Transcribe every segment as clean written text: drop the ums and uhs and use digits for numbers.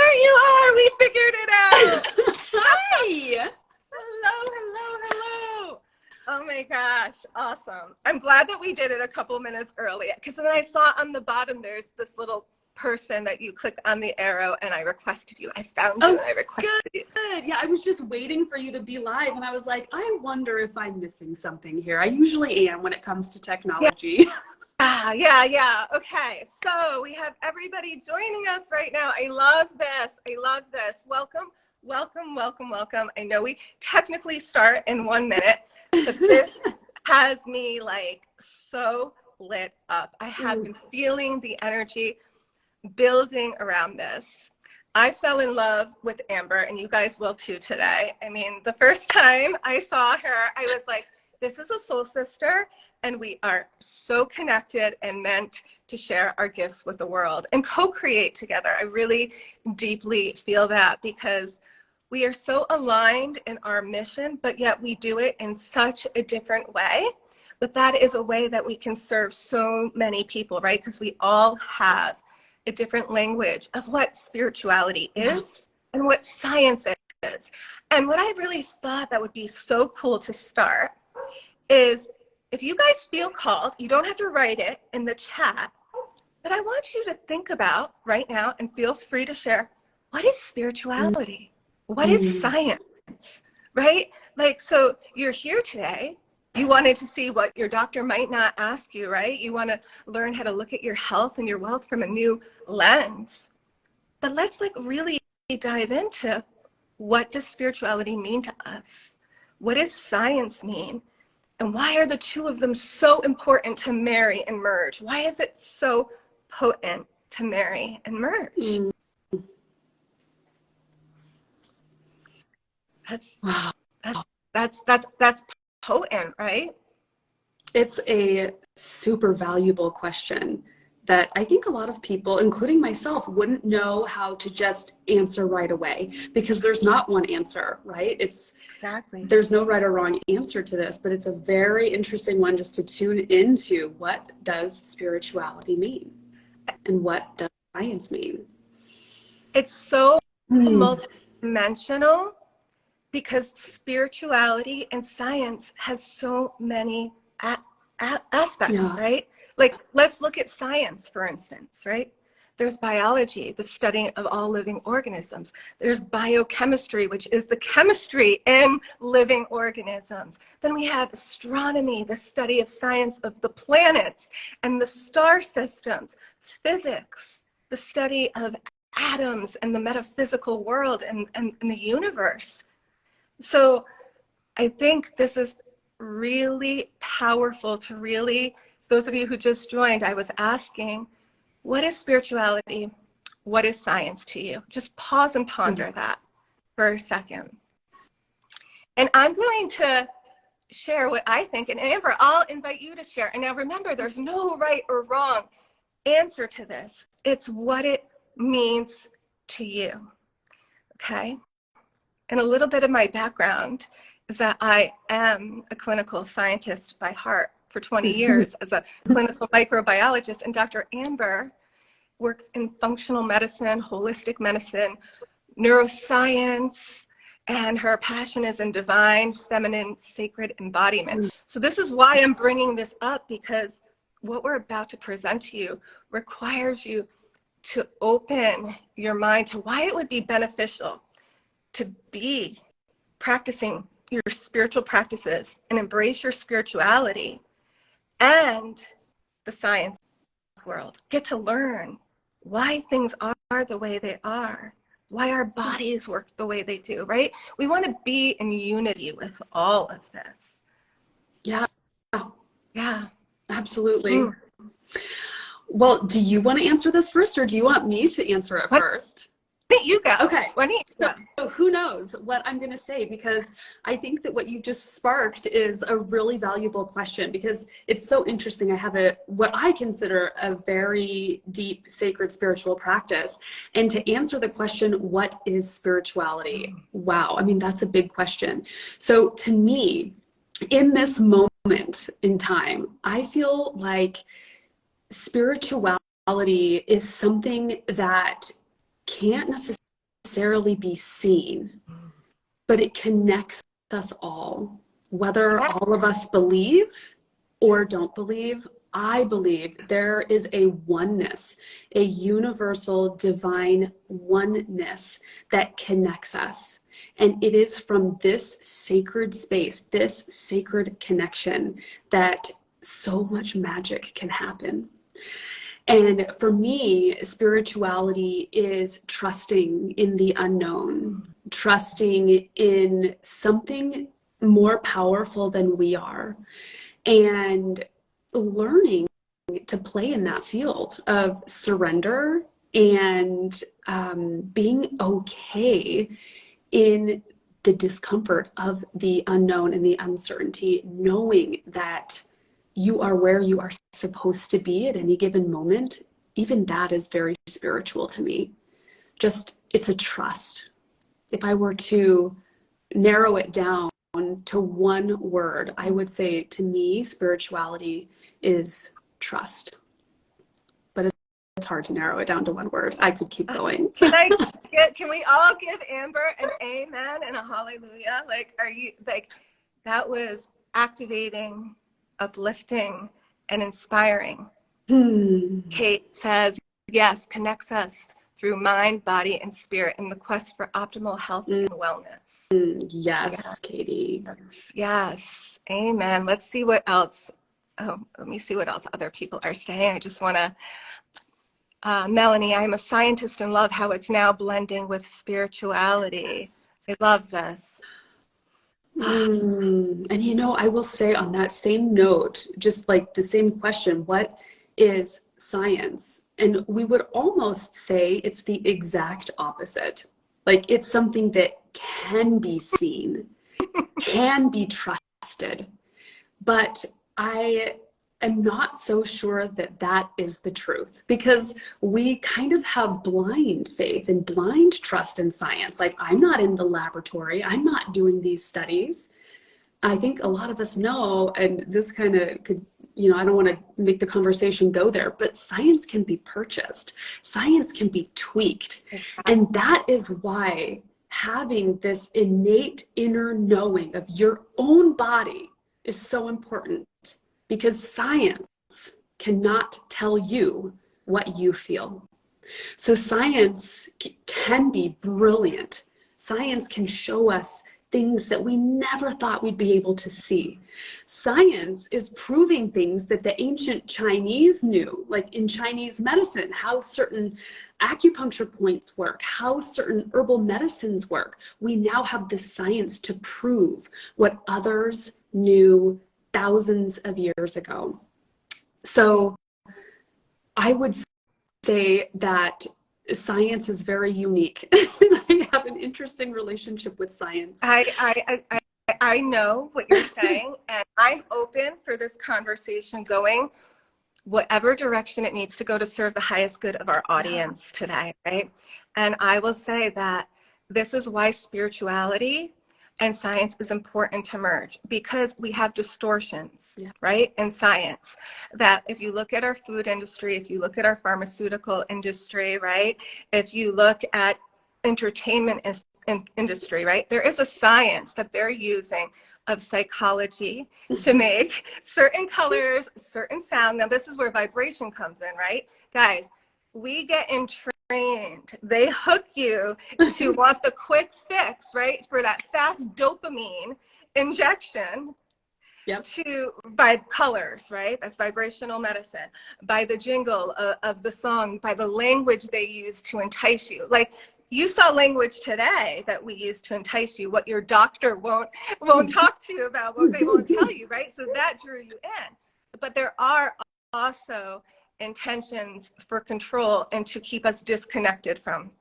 There you are. We figured it out. Hi. Hello. Oh my gosh. Awesome. I'm glad that we did it a couple minutes early, because then I saw on the bottom there's this little person that you click on the arrow, and I requested you. I found you and I requested you. Good. Yeah, I was just waiting for you to be live, and I was like, I wonder if I'm missing something here. I usually am when it comes to technology. Yeah. Okay, so we have everybody joining us right now. I love this. Welcome. I know we technically start in 1 minute, but this has me like so lit up. I have been feeling the energy building around this. I fell in love with Amber, and you guys will too today. I mean, the first time I saw her, I was like, this is a soul sister, and we are so connected and meant to share our gifts with the world and co-create together. I really deeply feel that, because we are so aligned in our mission, but yet we do it in such a different way. But that is a way that we can serve so many people, right? Because we all have a different language of what spirituality is and what science is. And what I really thought that would be so cool to start is, if you guys feel called, you don't have to write it in the chat, but I want you to think about right now and feel free to share, what is spirituality? What is science, right? Like, so you're here today. You wanted to see what your doctor might not ask you, right? You want to learn how to look at your health and your wealth from a new lens. But let's like really dive into, what does spirituality mean to us? What does science mean? And why are the two of them so important to marry and merge? Why is it so potent to marry and merge? That's potent, right? It's a super valuable question that I think a lot of people, including myself, wouldn't know how to just answer right away, because there's not one answer, right? There's no right or wrong answer to this, but it's a very interesting one just to tune into, what does spirituality mean? And what does science mean? It's so multidimensional, because spirituality and science has so many aspects, right? Like, let's look at science, for instance, right? There's biology, the study of all living organisms. There's biochemistry, which is the chemistry in living organisms. Then we have astronomy, the study of science of the planets and the star systems. Physics, the study of atoms and the metaphysical world and the universe. So I think this is really powerful to really, those of you who just joined, I was asking, what is spirituality? What is science to you? Just pause and ponder that for a second. And I'm going to share what I think. And Amber, I'll invite you to share. And now remember, there's no right or wrong answer to this. It's what it means to you. Okay? And a little bit of my background is that I am a clinical scientist by heart for 20 years as a clinical microbiologist. And Dr. Amber works in functional medicine, holistic medicine, neuroscience, and her passion is in divine, feminine, sacred embodiment. So this is why I'm bringing this up, because what we're about to present to you requires you to open your mind to why it would be beneficial to be practicing your spiritual practices and embrace your spirituality and the science world. Get to learn why things are the way they are, why our bodies work the way they do, right? We want to be in unity with all of this. Yeah. Absolutely. Well, do you want to answer this first, or do you want me to answer it first? Why don't you go? Okay. So who knows what I'm going to say, because I think that what you just sparked is a really valuable question, because it's so interesting. I have what I consider a very deep, sacred spiritual practice. And to answer the question, what is spirituality? Wow. I mean, that's a big question. So to me, in this moment in time, I feel like spirituality is something that can't necessarily be seen, but it connects us all, whether all of us believe or don't believe. I believe there is a oneness, a universal divine oneness that connects us. And it is from this sacred space, this sacred connection, that so much magic can happen. And for me, spirituality is trusting in the unknown, trusting in something more powerful than we are, and learning to play in that field of surrender and being okay in the discomfort of the unknown and the uncertainty, knowing that you are where you are supposed to be at any given moment. Even that is very spiritual to me. Just, it's a trust. If I were to narrow it down to one word, I would say, to me, spirituality is trust. But it's hard to narrow it down to one word. I could keep going. Can we all give Amber an amen and a hallelujah? Like, are you, like, that was activating, uplifting, and inspiring. Kate says, yes, connects us through mind, body, and spirit in the quest for optimal health and wellness. Yes, Katie. Yes. Amen. Let's see what else. Oh, let me see what else other people are saying. I just want to, Melanie, I'm a scientist and love how it's now blending with spirituality. I love this. And you know, I will say on that same note, just like the same question, what is science? And we would almost say it's the exact opposite. Like, it's something that can be seen, can be trusted. But I am not so sure that that is the truth, because we kind of have blind faith and blind trust in science. Like, I'm not in the laboratory, I'm not doing these studies. I think a lot of us know, and this kind of could, you know, I don't want to make the conversation go there, but science can be purchased, science can be tweaked. And that is why having this innate inner knowing of your own body is so important, because science cannot tell you what you feel. So science can be brilliant. Science can show us things that we never thought we'd be able to see. Science is proving things that the ancient Chinese knew, like in Chinese medicine, how certain acupuncture points work, how certain herbal medicines work. We now have the science to prove what others knew thousands of years ago. So I would say that science is very unique. I have an interesting relationship with science. I know what you're saying, and I'm open for this conversation going whatever direction it needs to go to serve the highest good of our audience today, right? And I will say that this is why spirituality and science is important to merge, because we have distortions, right, in science. That if you look at our food industry, if you look at our pharmaceutical industry, right, if you look at entertainment industry, right, there is a science that they're using of psychology to make certain colors, certain sound. Now this is where vibration comes in, right? Guys, we get entrained. They hook you to want the quick fix, right? For that fast dopamine injection. By colors, right? That's vibrational medicine. By the jingle of the song, by the language they use to entice you. Like, you saw language today that we use to entice you, what your doctor won't talk to you about, what they won't tell you, right? So that drew you in. But there are also intentions for control and to keep us disconnected from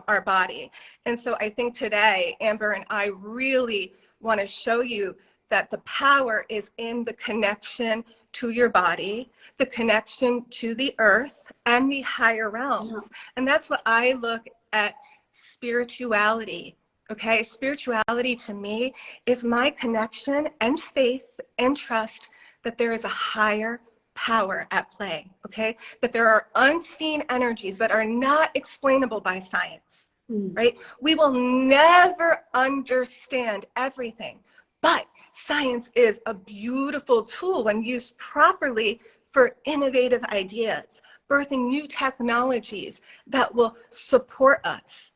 our body. And so I think today, Amber and I really want to show you that the power is in the connection to your body, the connection to the earth and the higher realms. And that's what I look at spirituality. Okay, spirituality to me is my connection and faith and trust that there is a higher power at play. Okay, that there are unseen energies that are not explainable by science. right? We will never understand everything, but science is a beautiful tool when used properly for innovative ideas, birthing new technologies that will support us.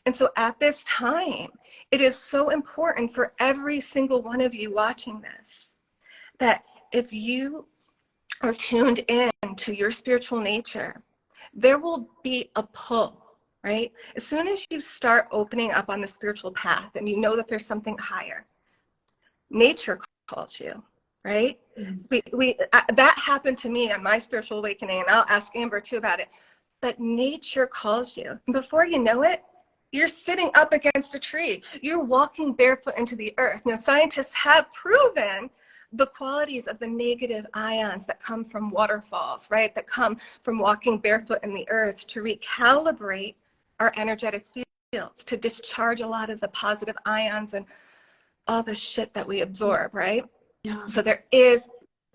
And so at this time, it is so important for every single one of you watching this, that if you are tuned in to your spiritual nature, there will be a pull, right? As soon as you start opening up on the spiritual path and you know that there's something higher, nature calls you, right? That happened to me on my spiritual awakening, and I'll ask Amber too about it. But nature calls you. And before you know it, you're sitting up against a tree. You're walking barefoot into the earth. Now, scientists have proven the qualities of the negative ions that come from waterfalls, right? That come from walking barefoot in the earth to recalibrate our energetic fields, to discharge a lot of the positive ions and all the shit that we absorb, right? Yeah. So there is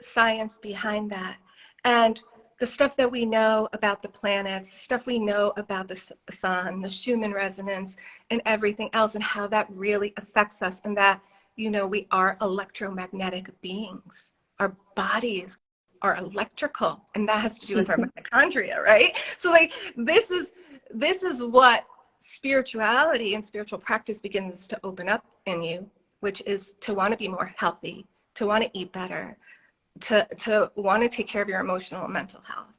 science behind that. And the stuff that we know about the planets, stuff we know about the sun, the Schumann resonance, and everything else, and how that really affects us, and that, you know, we are electromagnetic beings. Our bodies are electrical, and that has to do with our mitochondria, right? So like this is what spirituality and spiritual practice begins to open up in you, which is to want to be more healthy, to want to eat better, to want to take care of your emotional and mental health.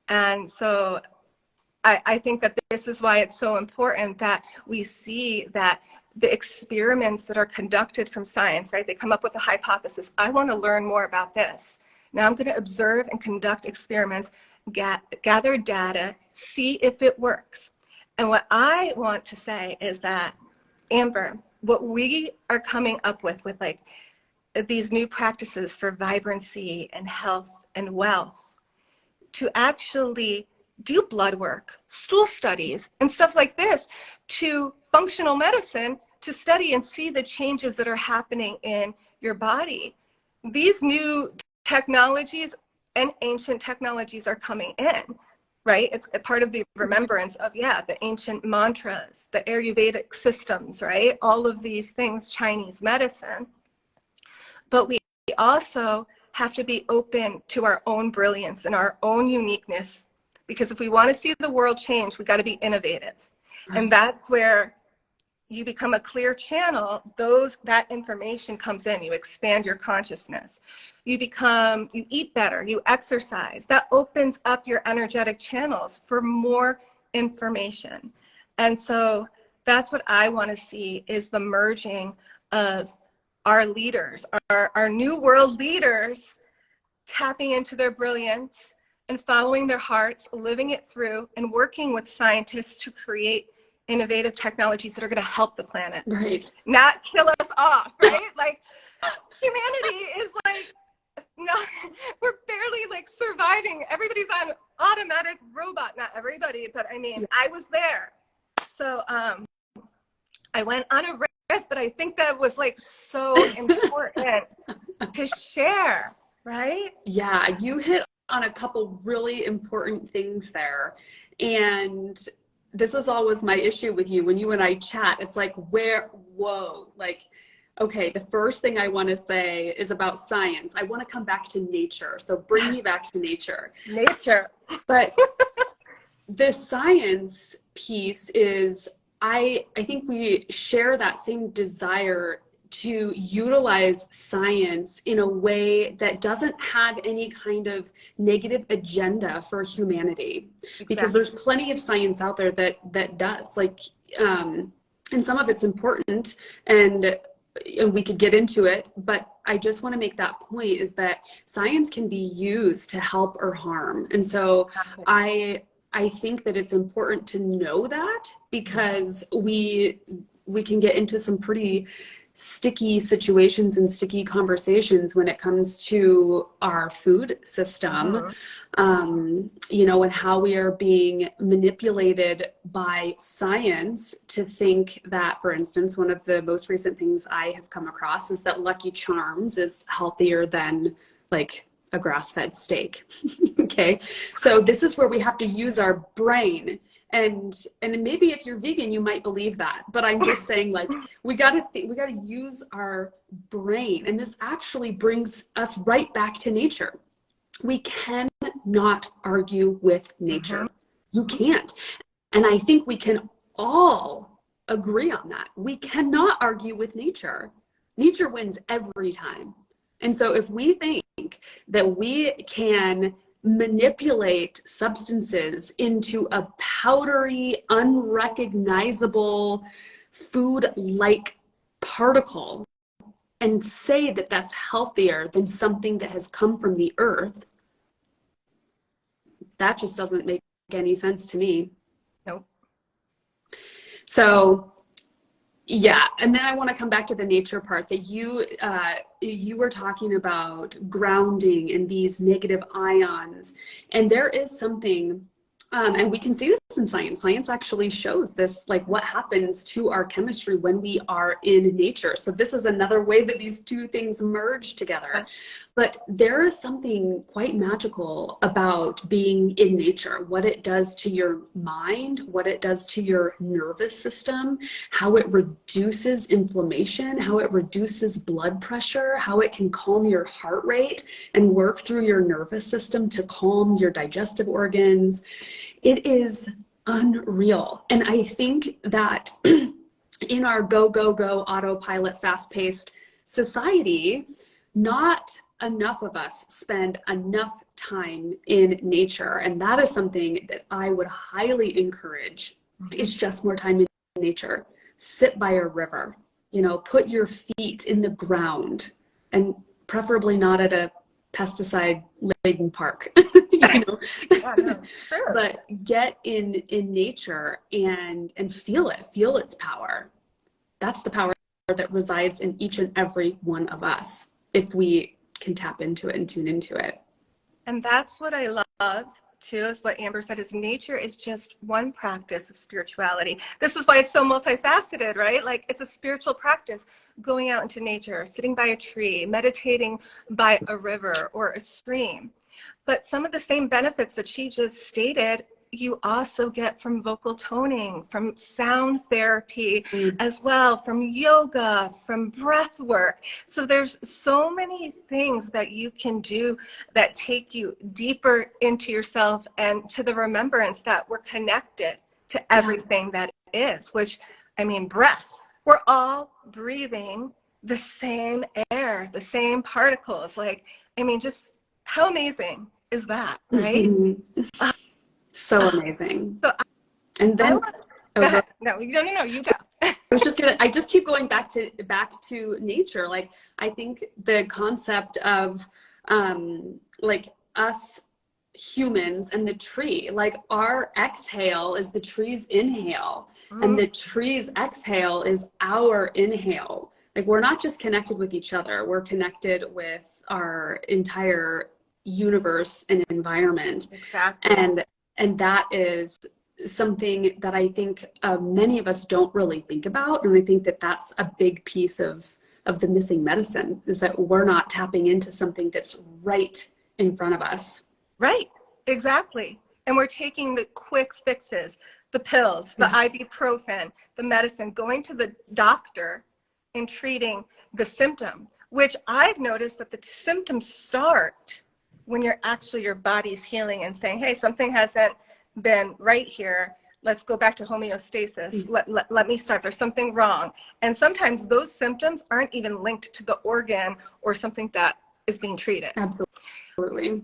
And so I think that this is why it's so important that we see that the experiments that are conducted from science, right? They come up with a hypothesis. I want to learn more about this. Now I'm going to observe and conduct experiments, gather data, see if it works. And what I want to say is that, Amber, what we are coming up with like these new practices for vibrancy and health and wealth, to actually do blood work, stool studies, and stuff like this, to functional medicine, to study and see the changes that are happening in your body. These new technologies and ancient technologies are coming in, right? It's a part of the remembrance of, yeah, the ancient mantras, the Ayurvedic systems, right? All of these things, Chinese medicine. But we also have to be open to our own brilliance and our own uniqueness, because if we want to see the world change, we got to be innovative. Right. And that's where you become a clear channel. That information comes in, you expand your consciousness, you eat better, you exercise. That opens up your energetic channels for more information. And so that's what I want to see, is the merging of our leaders, our new world leaders, tapping into their brilliance and following their hearts, living it through, and working with scientists to create innovative technologies that are going to help the planet, right? Not kill us off, right? Like humanity is like, no, we're barely like surviving. Everybody's on automatic robot, not everybody, but I mean, I was there. So I went on a riff, but I think that was like so important to share, right? Yeah, you hit on a couple really important things there. And this is always my issue with you. When you and I chat, it's like, like, okay, the first thing I want to say is about science. I want to come back to nature. So bring me back to nature. Nature. But the science piece is, I think we share that same desire to utilize science in a way that doesn't have any kind of negative agenda for humanity. Exactly. Because there's plenty of science out there that does, like, and some of it's important, and we could get into it, but I just want to make that point, is that science can be used to help or harm. And so I think that it's important to know that, because we can get into some pretty sticky situations and sticky conversations when it comes to our food system, you know, and how we are being manipulated by science to think that, for instance, one of the most recent things I have come across is that Lucky Charms is healthier than like a grass-fed steak. Okay, so this is where we have to use our brain And maybe if you're vegan, you might believe that, but I'm just saying, like, we gotta use our brain, and this actually brings us right back to nature. We cannot argue with nature. You can't. And I think we can all agree on that. We cannot argue with nature. Nature wins every time. And so if we think that we can manipulate substances into a powdery, unrecognizable food-like particle and say that that's healthier than something that has come from the earth, that just doesn't make any sense to me. Nope. So yeah, and then I want to come back to the nature part that you were talking about grounding in these negative ions, and there is something, and we can see this in science. Science actually shows this, like what happens to our chemistry when we are in nature. So this is another way that these two things merge together. But there is something quite magical about being in nature, what it does to your mind, what it does to your nervous system, how it reduces inflammation, how it reduces blood pressure, how it can calm your heart rate and work through your nervous system to calm your digestive organs. It is unreal. And I think that in our go, go, go, autopilot, fast-paced society, not enough of us spend enough time in nature. And that is something that I would highly encourage, is just more time in nature. Sit by a river, you know, put your feet in the ground, and preferably not at a pesticide-laden park, you know. Yeah, no, sure. But get in nature and feel its power. That's the power that resides in each and every one of us, if we can tap into it and tune into it. And that's what I love too, is what Amber said, is nature is just one practice of spirituality. This is why it's so multifaceted, right? Like, it's a spiritual practice, going out into nature, sitting by a tree, meditating by a river or a stream. But some of the same benefits that she just stated, you also get from vocal toning, from sound therapy as well, from yoga, from breath work. So there's so many things that you can do that take you deeper into yourself and to the remembrance that we're connected to everything that is, which, I mean, breath. We're all breathing the same air, the same particles. Like, I mean, just how amazing is that, right? So amazing. So and then go ahead. No, you go. I just keep going back to nature. Like, I think the concept of like us humans and the tree, like our exhale is the tree's inhale, and the tree's exhale is our inhale. Like, we're not just connected with each other, we're connected with our entire universe and environment. Exactly. And that is something that I think many of us don't really think about. And I think that that's a big piece of the missing medicine, is that we're not tapping into something that's right in front of us. Right, exactly. And we're taking the quick fixes, the pills, the ibuprofen, the medicine, going to the doctor and treating the symptom, which I've noticed that the symptoms start when your body's healing and saying, hey, something hasn't been right here. Let's go back to homeostasis. Let me start. There's something wrong. And sometimes those symptoms aren't even linked to the organ or something that is being treated. Absolutely.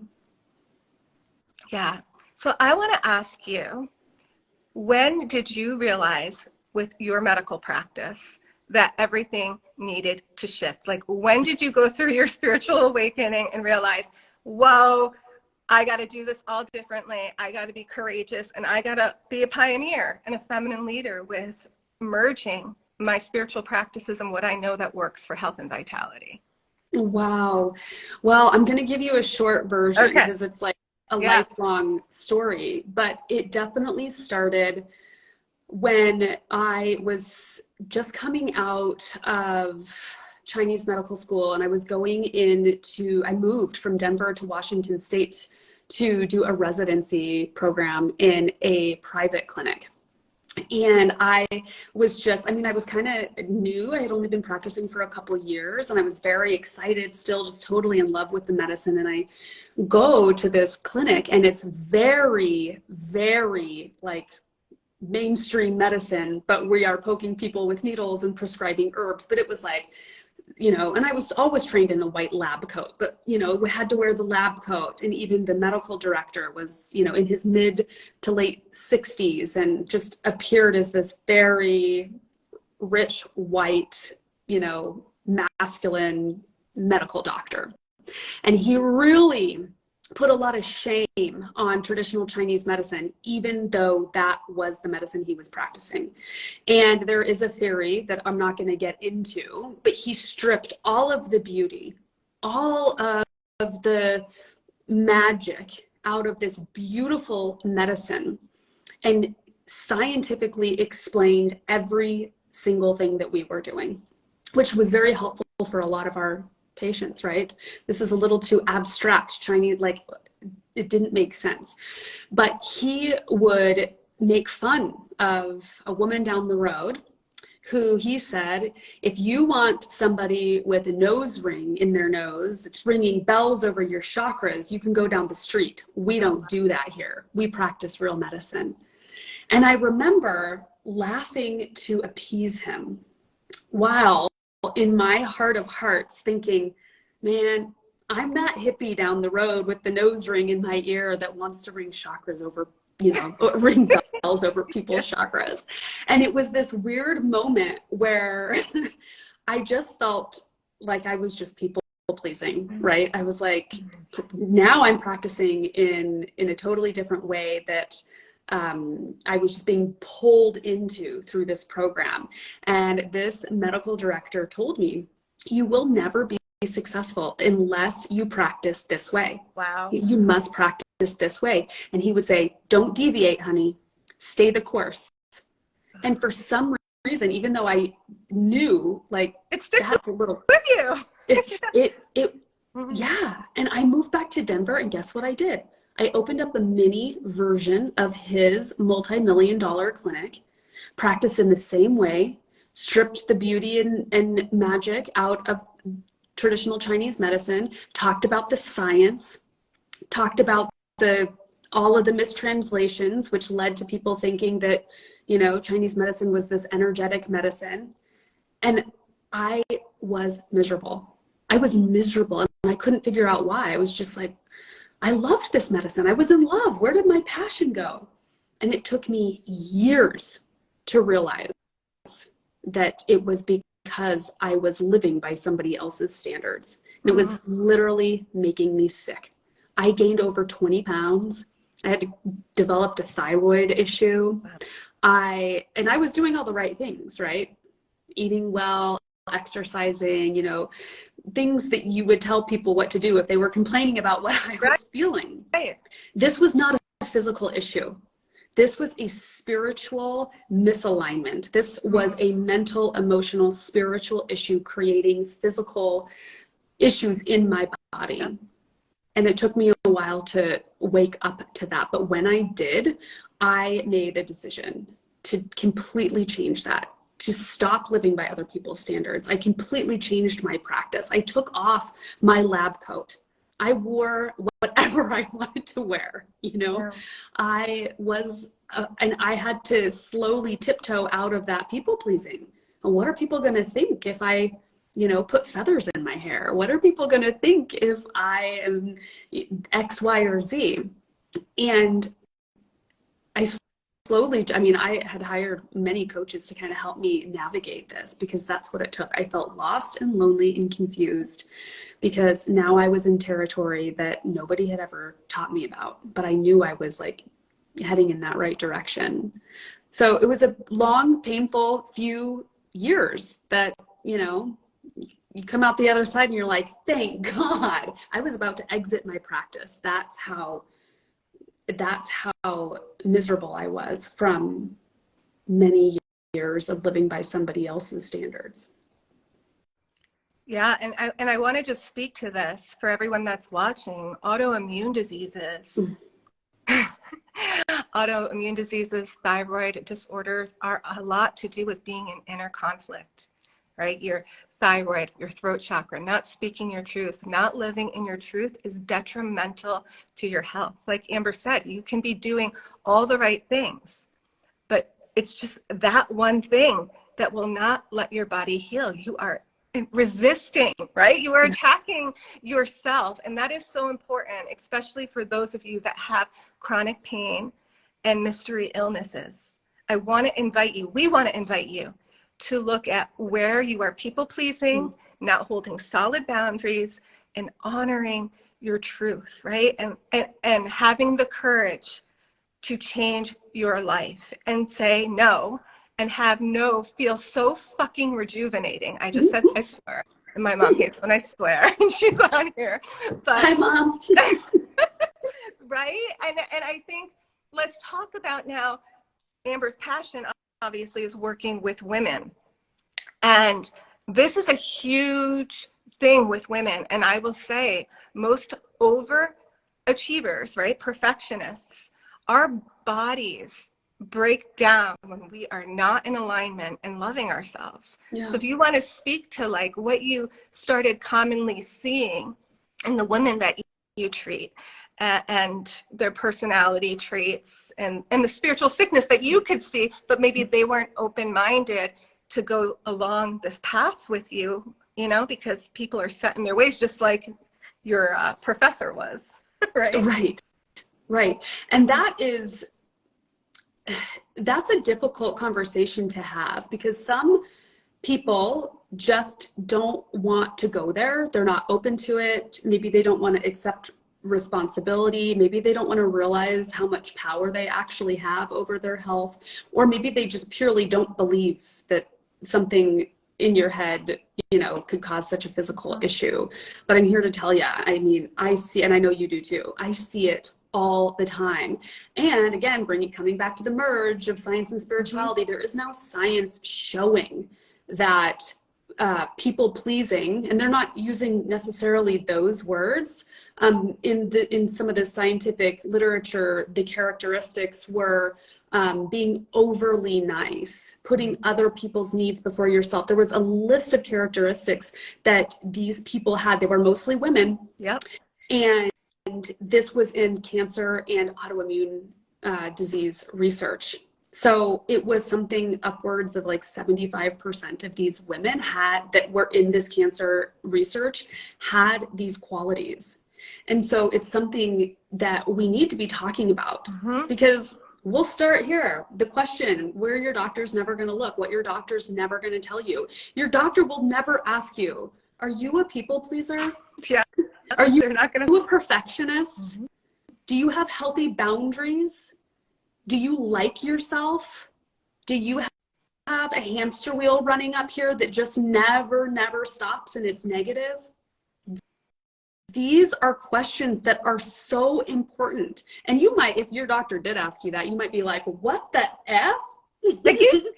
Yeah. So I want to ask you, when did you realize with your medical practice that everything needed to shift? Like, when did you go through your spiritual awakening and realize, whoa, I got to do this all differently. I got to be courageous, and I got to be a pioneer and a feminine leader with merging my spiritual practices and what I know that works for health and vitality? Wow. Well, I'm going to give you a short version because it's like a lifelong story, but it definitely started when I was just coming out of Chinese medical school, and I was going I moved from Denver to Washington State to do a residency program in a private clinic. And I was just, I mean, I was kind of new. I had only been practicing for a couple of years, and I was very excited, still just totally in love with the medicine. And I go to this clinic, and it's very, very like mainstream medicine, but we are poking people with needles and prescribing herbs. But it was like, you know, and I was always trained in a white lab coat, but, you know, we had to wear the lab coat. And even the medical director was, you know, in his mid to late 60s and just appeared as this very rich, white, you know, masculine medical doctor. And he really put a lot of shame on traditional Chinese medicine, even though that was the medicine he was practicing. And there is a theory that I'm not going to get into, but he stripped all of the beauty, all of the magic out of this beautiful medicine and scientifically explained every single thing that we were doing, which was very helpful for a lot of our patients, right? This is a little too abstract, Chinese, like it didn't make sense. But he would make fun of a woman down the road who he said, if you want somebody with a nose ring in their nose that's ringing bells over your chakras, you can go down the street. We don't do that here. We practice real medicine. And I remember laughing to appease him while in my heart of hearts thinking, man, I'm that hippie down the road with the nose ring in my ear that wants to ring chakras over, you know, ring bells over people's chakras. And it was this weird moment where I just felt like I was just people pleasing, right? I was like, now I'm practicing in a totally different way that I was just being pulled into through this program. And this medical director told me, you will never be successful unless you practice this way. Wow. You must practice this way. And he would say, don't deviate, honey, stay the course. And for some reason, even though I knew like It sticks that's a little with you. yeah. And I moved back to Denver, and guess what I did? I opened up a mini version of his multi-million-dollar clinic, practiced in the same way, stripped the beauty and magic out of traditional Chinese medicine, talked about the science, talked about all of the mistranslations, which led to people thinking that, you know, Chinese medicine was this energetic medicine. And I was miserable. I was miserable, and I couldn't figure out why. I was just like, I loved this medicine. I was in love. Where did my passion go? And it took me years to realize that it was because I was living by somebody else's standards. And it was literally making me sick. I gained over 20 pounds. I had developed a thyroid issue. I was doing all the right things, right? Eating well, exercising, you know, things that you would tell people what to do if they were complaining about what I was feeling. Right. This was not a physical issue. This was a spiritual misalignment. This was a mental, emotional, spiritual issue creating physical issues in my body. And it took me a while to wake up to that. But when I did, I made a decision to completely change that, to stop living by other people's standards. I completely changed my practice. I took off my lab coat. I wore whatever I wanted to wear, you know. Yeah. I was, and I had to slowly tiptoe out of that people pleasing. And what are people going to think if I, you know, put feathers in my hair? What are people going to think if I am X, Y, or Z? And I slowly, I mean, I had hired many coaches to kind of help me navigate this, because that's what it took. I felt lost and lonely and confused because now I was in territory that nobody had ever taught me about, but I knew I was like heading in that right direction. So it was a long, painful few years that, you know, you come out the other side and you're like, thank God. I was about to exit my practice. That's how miserable I was from many years of living by somebody else's standards. Yeah, and I want to just speak to this for everyone that's watching. Autoimmune diseases, autoimmune diseases, thyroid disorders are a lot to do with being in inner conflict, right? Your thyroid, your throat chakra, not speaking your truth, not living in your truth is detrimental to your health. Like Amber said, you can be doing all the right things, but it's just that one thing that will not let your body heal. You are resisting, right? You are attacking yourself. And that is so important, especially for those of you that have chronic pain and mystery illnesses. We want to invite you to look at where you are people pleasing, not holding solid boundaries, and honoring your truth, right? And having the courage to change your life and say no, and have no feel so fucking rejuvenating. I just said I swear, and my mom hates when I swear, and she's on here. But Hi, Mom. right? And I think let's talk about now. Amber's passion obviously is working with women, and this is a huge thing with women. And I will say most overachievers, right, perfectionists, our bodies break down when we are not in alignment and loving ourselves. So if you want to speak to like what you started commonly seeing in the women that you treat, and their personality traits and the spiritual sickness that you could see, but maybe they weren't open-minded to go along this path with you, you know, because people are set in their ways, just like your professor was, right? Right. And that's a difficult conversation to have, because some people just don't want to go there. They're not open to it. Maybe they don't want to accept responsibility. Maybe they don't want to realize how much power they actually have over their health. Or maybe they just purely don't believe that something in your head, you know, could cause such a physical issue. But I'm here to tell you, I mean, I see, and I know you do too, I see it all the time. And again, coming back to the merge of science and spirituality, there is now science showing that people pleasing, and they're not using necessarily those words. In some of the scientific literature, the characteristics were being overly nice, putting other people's needs before yourself. There was a list of characteristics that these people had. They were mostly women. Yep. And this was in cancer and autoimmune disease research. So it was something upwards of like 75% of these women that were in this cancer research had these qualities. And so it's something that we need to be talking about, because we'll start here. The question, where your doctor's never going to look, what your doctor's never going to tell you. Your doctor will never ask you, are you a people pleaser? Yeah. Are you not gonna... a perfectionist? Do you have healthy boundaries? Do you like yourself? Do you have a hamster wheel running up here that just never stops and it's negative? These are questions that are so important. And you might, if your doctor did ask you that, you might be like, what the F? Like, you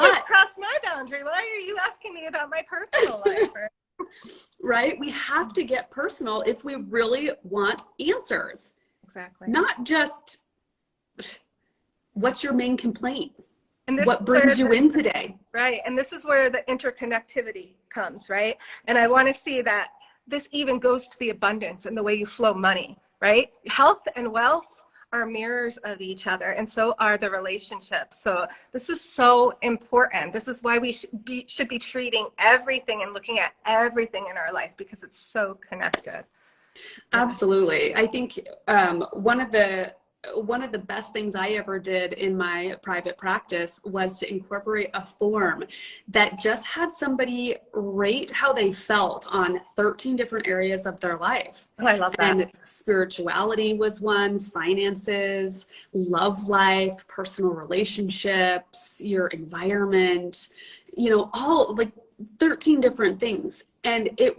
just crossed my boundary. Why are you asking me about my personal life? Right? We have to get personal if we really want answers. Exactly. Not just, what's your main complaint? And what brings you in today? Right. And this is where the interconnectivity comes, right? And I want to see that this even goes to the abundance and the way you flow money, right? Health and wealth are mirrors of each other, and so are the relationships. So this is so important. This is why we should be treating everything and looking at everything in our life, because it's so connected. Absolutely. I think one of the best things I ever did in my private practice was to incorporate a form that just had somebody rate how they felt on 13 different areas of their life. Oh, I love that. And spirituality was one, finances, love life, personal relationships, your environment, you know, all like 13 different things. And it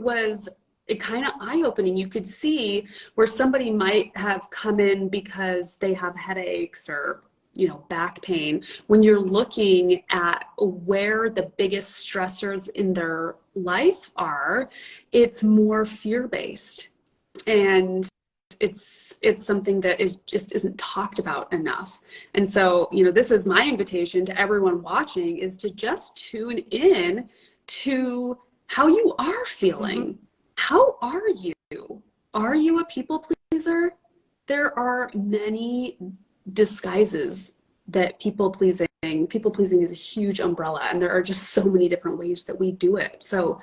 kind of eye-opening. You could see where somebody might have come in because they have headaches or back pain, when you're looking at where the biggest stressors in their life are, it's more fear-based. And it's something that just isn't talked about enough. And so, this is my invitation to everyone watching, is to just tune in to how you are feeling. How are you? Are you a people pleaser? There are many disguises that people pleasing is a huge umbrella, and there are just so many different ways that we do it. So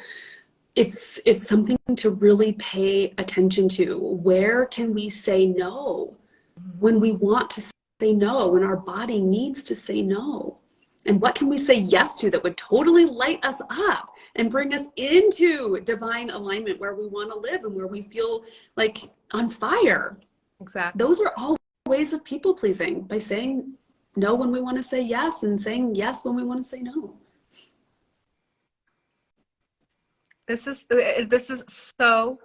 it's something to really pay attention to. Where can we say no when we want to say no, when our body needs to say no? And what can we say yes to that would totally light us up and bring us into divine alignment, where we want to live and where we feel like on fire? Exactly. Those are all ways of people pleasing, by saying no when we want to say yes, and saying yes when we want to say no. This is so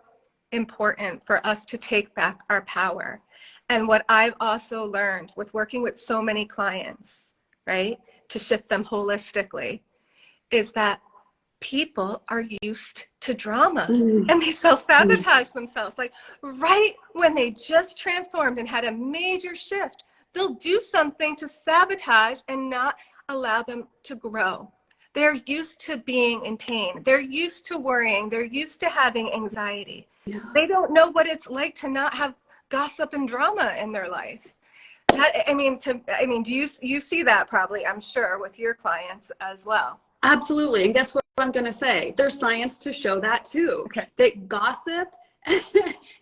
important for us to take back our power. And what I've also learned with working with so many clients, right, to shift them holistically, is that people are used to drama and they self-sabotage themselves. Like right when they just transformed and had a major shift, they'll do something to sabotage and not allow them to grow. They're used to being in pain. They're used to worrying. They're used to having anxiety. Yeah. They don't know what it's like to not have gossip and drama in their life. Do you see that probably, I'm sure, with your clients as well? Absolutely. And guess what I'm going to say? There's science to show that too. Okay. That gossip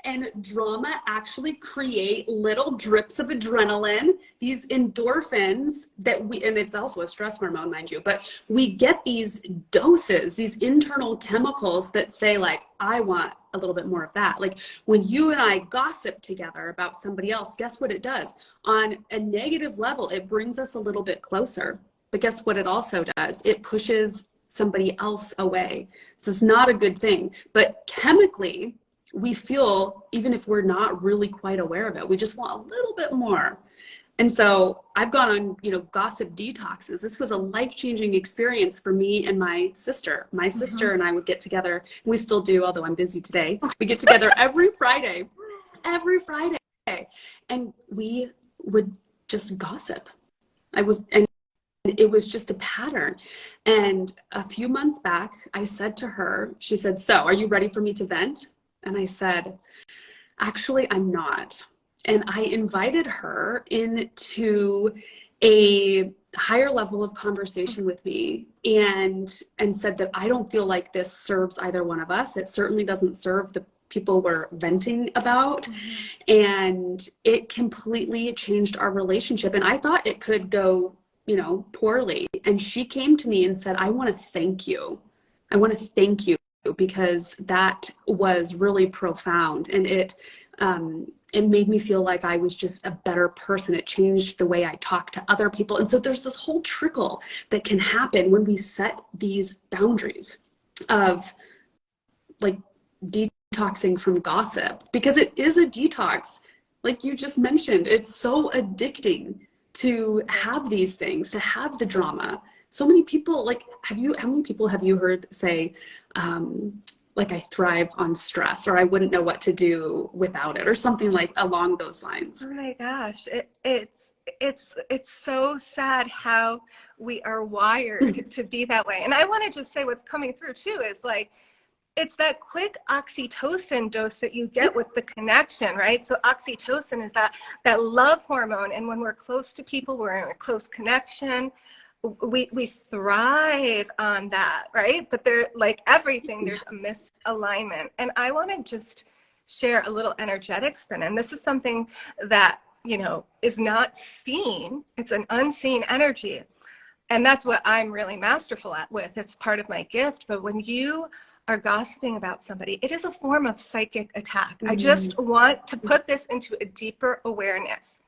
and drama actually create little drips of adrenaline, these endorphins and it's also a stress hormone, mind you, but we get these doses, these internal chemicals that say like, I want a little bit more of that. Like when you and I gossip together about somebody else, guess what it does? On a negative level, it brings us a little bit closer. But guess what it also does? It pushes somebody else away. So it's not a good thing. But chemically, we feel, even if we're not really quite aware of it, we just want a little bit more. And so I've gone on, gossip detoxes. This was a life-changing experience for me and my sister. My sister and I would get together, and we still do, although I'm busy today. We get together every Friday, and we would just gossip. And it was just a pattern. And a few months back, I said to her, she said, "So are you ready for me to vent?" And I said, "Actually, I'm not." And I invited her into a higher level of conversation with me and said that I don't feel like this serves either one of us. It certainly doesn't serve the people we're venting about. And it completely changed our relationship. And I thought it could go, poorly. And she came to me and said, I want to thank you. I want to thank you because that was really profound. And it made me feel like I was just a better person. It changed the way I talk to other people. And so there's this whole trickle that can happen when we set these boundaries of like detoxing from gossip, because it is a detox. Like you just mentioned, it's so addicting to have these things, to have the drama. So many people, like, how many people have you heard say, like, I thrive on stress, or I wouldn't know what to do without it, or something like along those lines? Oh my gosh, it's so sad how we are wired to be that way. And I want to just say what's coming through too is like, it's that quick oxytocin dose that you get with the connection, right? So oxytocin is that love hormone. And when we're close to people, we're in a close connection. We thrive on that, right? But there, like everything, there's a misalignment. And I want to just share a little energetic spin. And this is something that, is not seen. It's an unseen energy. And that's what I'm really masterful at with. It's part of my gift. But when you are gossiping about somebody, it is a form of psychic attack. I just want to put this into a deeper awareness.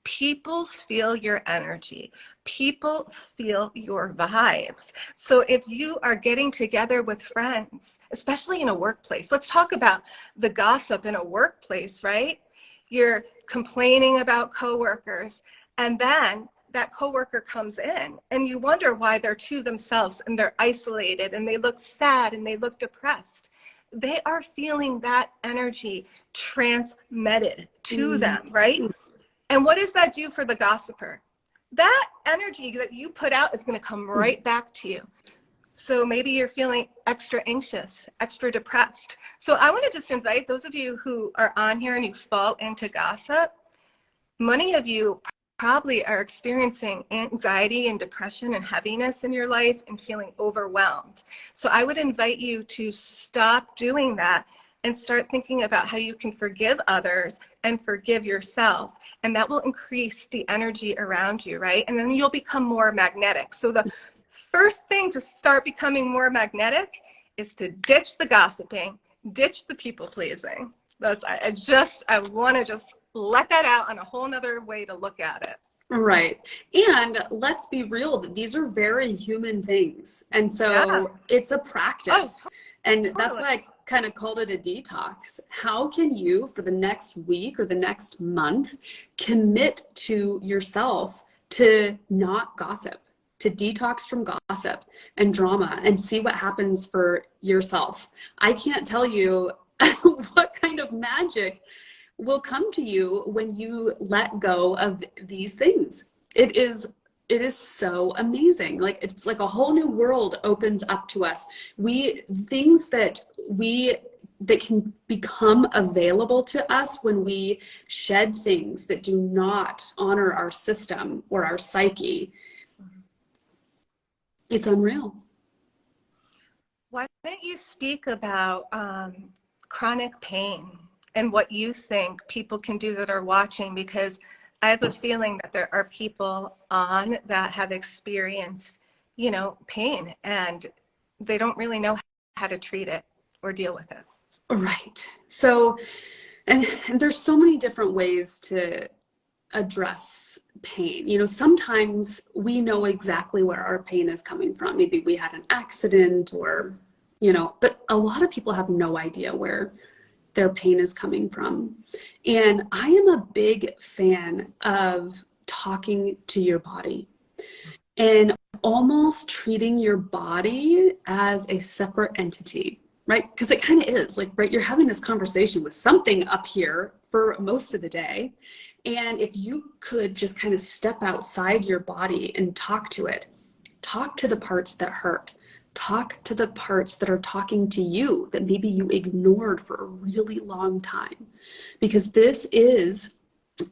People feel your energy. People feel your vibes. So if you are getting together with friends, especially in a workplace, let's talk about the gossip in a workplace, right? You're complaining about coworkers, And then that coworker comes in and you wonder why they're to themselves and they're isolated and they look sad and they look depressed. They are feeling that energy transmitted to them, right? And what does that do for the gossiper? That energy that you put out is going to come right back to you. So maybe you're feeling extra anxious, extra depressed. So I want to just invite those of you who are on here and you fall into gossip. Many of you probably are experiencing anxiety and depression and heaviness in your life and feeling overwhelmed. So I would invite you to stop doing that and start thinking about how you can forgive others and forgive yourself. And that will increase the energy around you, right? And then you'll become more magnetic. So the first thing to start becoming more magnetic is to ditch the gossiping, ditch the people pleasing. I want to just let that out on a whole nother way to look at it. Right. And let's be real, that these are very human things. And so it's a practice. And that's why I kind of called it a detox. How can you, for the next week or the next month, commit to yourself to not gossip, to detox from gossip and drama and see what happens for yourself? I can't tell you what kind of magic will come to you when you let go of these things. It is so amazing. Like, it's like a whole new world opens up to us. Things that can become available to us when we shed things that do not honor our system or our psyche. It's unreal. Why don't you speak about chronic pain and what you think people can do that are watching? Because I have a feeling that there are people on that have experienced, pain, and they don't really know how to treat it or deal with it. Right. So, and there's so many different ways to address pain. Sometimes we know exactly where our pain is coming from. Maybe we had an accident or, but a lot of people have no idea where their pain is coming from. And I am a big fan of talking to your body and almost treating your body as a separate entity, right? Because it kind of is like, right, you're having this conversation with something up here for most of the day. And if you could just kind of step outside your body and talk to it, talk to the parts that hurt, talk to the parts that are talking to you that maybe you ignored for a really long time, because this is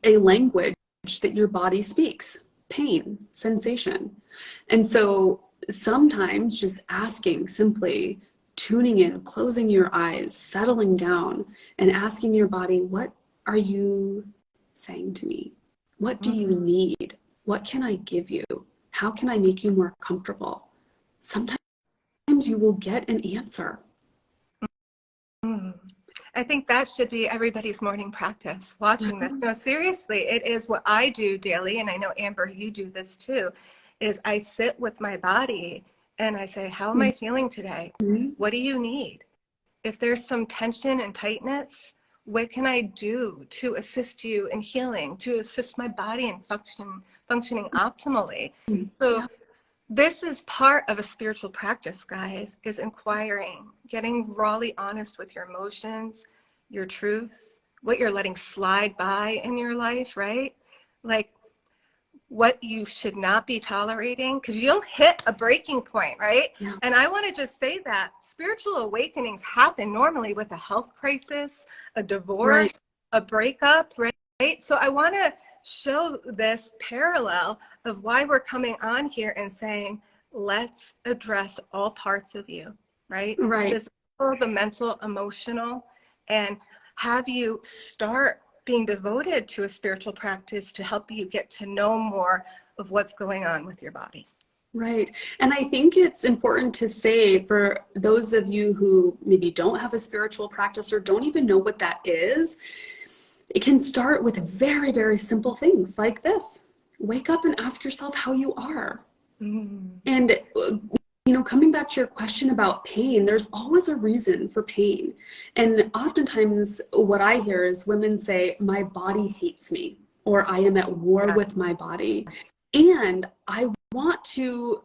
a language that your body speaks: pain, sensation. And so sometimes just asking, simply tuning in, closing your eyes, settling down and asking your body, what are you saying to me? What do you need? What can I give you? How can I make you more comfortable? Sometimes you will get an answer. I think that should be everybody's morning practice, watching this. No, seriously, it is what I do daily, and I know, Amber, you do this too, is I sit with my body and I say, how am I feeling today? What do you need? If there's some tension and tightness, what can I do to assist you in healing, to assist my body in functioning optimally? So this is part of a spiritual practice, guys, is inquiring, getting rawly honest with your emotions, your truth, what you're letting slide by in your life, right? Like what you should not be tolerating, because you'll hit a breaking point, right? Yeah. And I want to just say that spiritual awakenings happen normally with a health crisis, a divorce, a breakup, right? So I want to show this parallel of why we're coming on here and saying, let's address all parts of you, right? Right. Physical, the mental, emotional, and have you start being devoted to a spiritual practice to help you get to know more of what's going on with your body. Right. And I think it's important to say, for those of you who maybe don't have a spiritual practice or don't even know what that is, it can start with very, very simple things like this. Wake up and ask yourself how you are. And, coming back to your question about pain, there's always a reason for pain. And oftentimes what I hear is women say, my body hates me, or I am at war with my body. And I want to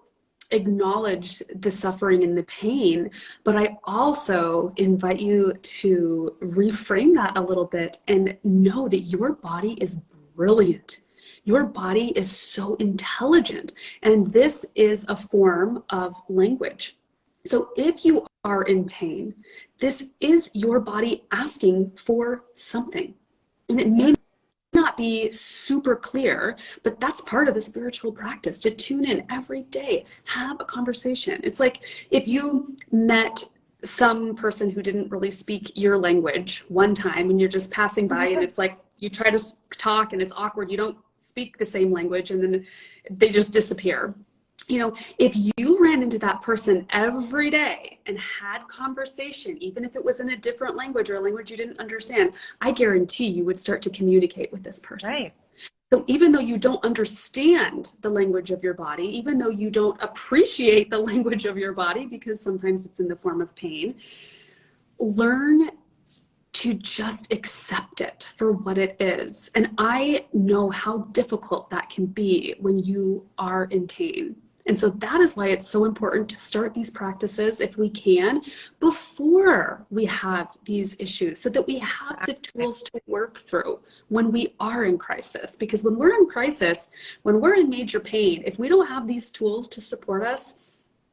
acknowledge the suffering and the pain, but I also invite you to reframe that a little bit and know that your body is brilliant. Your body is so intelligent, and this is a form of language. So if you are in pain, this is your body asking for something. And it may not be super clear, but that's part of the spiritual practice, to tune in every day, have a conversation. It's like if you met some person who didn't really speak your language one time and you're just passing by and it's like you try to talk and it's awkward, you don't speak the same language, and then they just disappear. You know, if you ran into that person every day and had conversation, even if it was in a different language or a language you didn't understand, I guarantee you would start to communicate with this person. Right. So even though you don't understand the language of your body, even though you don't appreciate the language of your body, because sometimes it's in the form of pain, learn to just accept it for what it is. And I know how difficult that can be when you are in pain. And so that is why it's so important to start these practices, if we can, before we have these issues, so that we have the tools to work through when we are in crisis. Because when we're in crisis, when we're in major pain, if we don't have these tools to support us,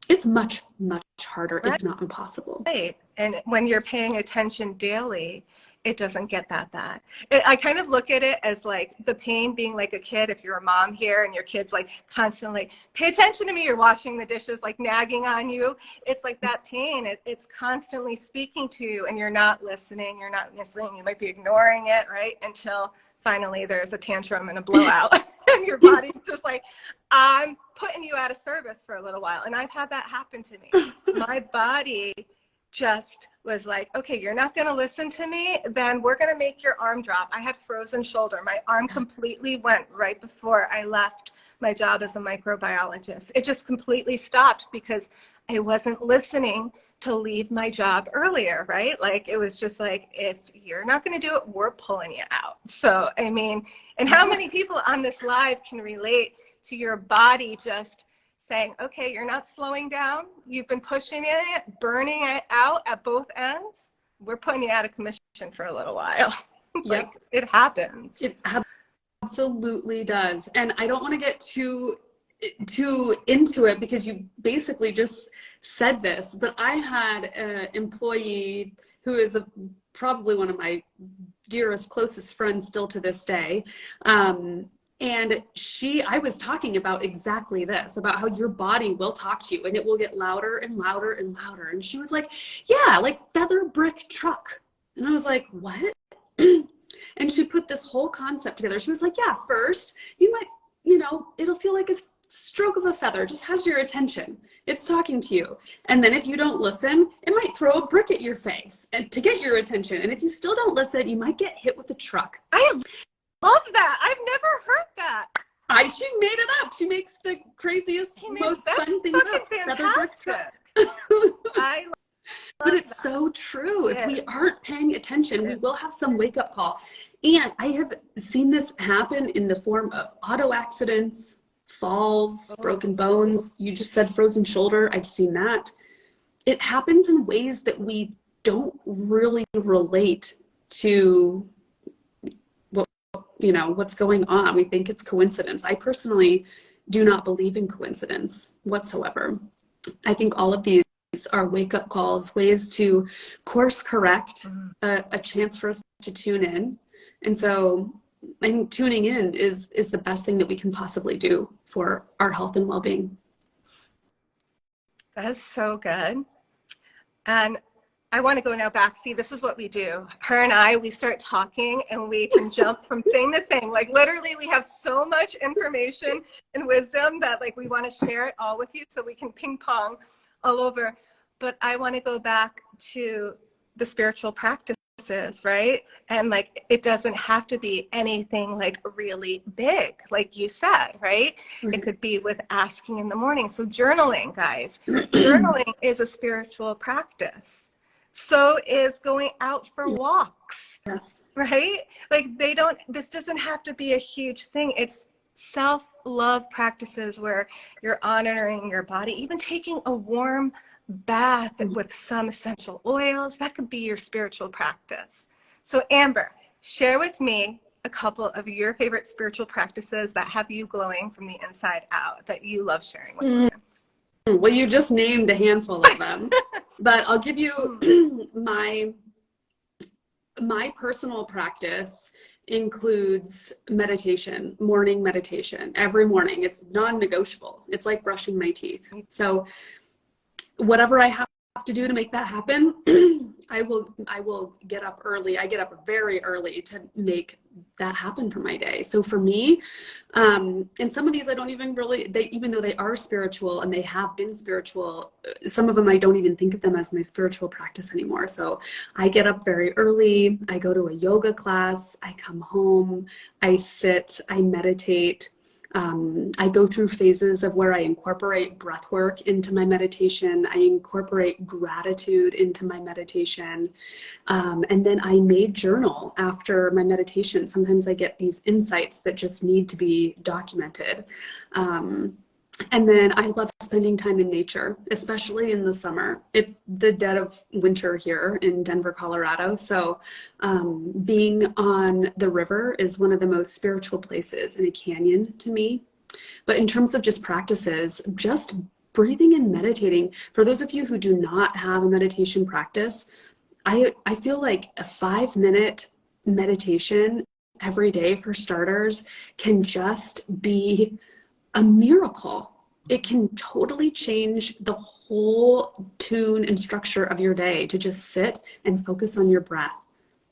it's much, much harder, if not impossible. Right. And when you're paying attention daily, it doesn't get that bad. I kind of look at it as like the pain being like a kid. If you're a mom here and your kid's like constantly, pay attention to me, you're washing the dishes, like nagging on you. It's like that pain. It's constantly speaking to you and you're not listening. You're not listening. You might be ignoring it, right? Until finally there's a tantrum and a blowout. And your body's just like, I'm putting you out of service for a little while. And I've had that happen to me. My body just was like, okay, you're not going to listen to me, then we're going to make your arm drop. I had frozen shoulder. My arm completely went right before I left my job as a microbiologist. It just completely stopped because I wasn't listening to leave my job earlier, right? Like it was just like, if you're not going to do it, we're pulling you out. So, I mean, and how many people on this live can relate to your body just saying, okay, you're not slowing down. You've been pushing it, burning it out at both ends. We're putting you out of commission for a little while. Like it happens. It absolutely does. And I don't want to get too into it because you basically just said this, but I had an employee who is probably one of my dearest, closest friends still to this day. And I was talking about exactly this, about how your body will talk to you and it will get louder and louder and louder. And she was like, yeah, like feather brick truck. And I was like, what? And she put this whole concept together. She was like, yeah, first you might, it'll feel like a stroke of a feather, just has your attention. It's talking to you. And then if you don't listen, it might throw a brick at your face and to get your attention. And if you still don't listen, you might get hit with a truck. I love that. I've never heard that. She made it up. She makes the craziest, most fun things up. Fantastic. But it's so true. If we aren't paying attention, we will have some wake up call. And I have seen this happen in the form of auto accidents, falls, broken bones. You just said frozen shoulder. I've seen that. It happens in ways that we don't really relate to what's going on. We think it's coincidence. I personally do not believe in coincidence whatsoever. I think all of these are wake-up calls, ways to course correct, a chance for us to tune in. And so I think tuning in is the best thing that we can possibly do for our health and well-being. That's so good. And I want to go now back. See, this is what we do. Her and I, we start talking and we can jump from thing to thing. Like literally we have so much information and wisdom that like we want to share it all with you so we can ping pong all over. But I want to go back to the spiritual practices, right? And like it doesn't have to be anything like really big, like you said, right? It could be with asking in the morning. So journaling, guys, journaling is a spiritual practice. So is going out for walks. Yes. Right? Like this doesn't have to be a huge thing. It's self-love practices where you're honoring your body, even taking a warm bath with some essential oils. That could be your spiritual practice. So Amber, share with me a couple of your favorite spiritual practices that have you glowing from the inside out that you love sharing with women. Well, you just named a handful of them, but I'll give you my personal practice includes meditation, morning meditation. Every morning, it's non-negotiable. It's like brushing my teeth. So whatever I have to do to make that happen, I will get up early. I get up very early to make that happen for my day. So for me, and some of these I don't even really, even though they are spiritual and they have been spiritual, some of them I don't even think of them as my spiritual practice anymore. So I get up very early. I go to a yoga class. I come home. I sit. I meditate. I go through phases of where I incorporate breath work into my meditation. I incorporate gratitude into my meditation. And then I may journal after my meditation. Sometimes I get these insights that just need to be documented. And then I love spending time in nature, especially in the summer. It's the dead of winter here in Denver, Colorado. So being on the river is one of the most spiritual places in a canyon to me. But in terms of just practices, just breathing and meditating, for those of you who do not have a meditation practice, I feel like a 5-minute meditation every day for starters can just be a miracle. It can totally change the whole tune and structure of your day to just sit and focus on your breath.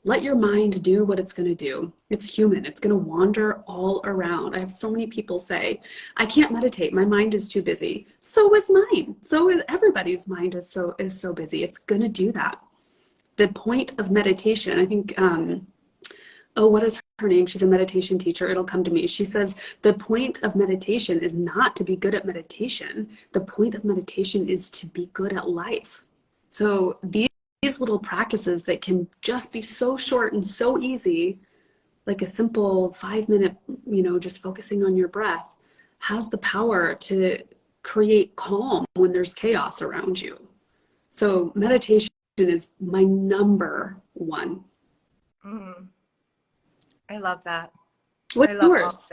Let your mind do what it's going to do. It's human. It's going to wander all around. I have so many people say, I can't meditate. My mind is too busy. So is mine. So is everybody's mind is so busy. It's going to do that. The point of meditation, I think, what is her name? She's a meditation teacher. It'll come to me. She says, the point of meditation is not to be good at meditation. The point of meditation is to be good at life. So these little practices that can just be so short and so easy, like a simple 5-minute, just focusing on your breath, has the power to create calm when there's chaos around you. So meditation is my number one. I love that. What's yours?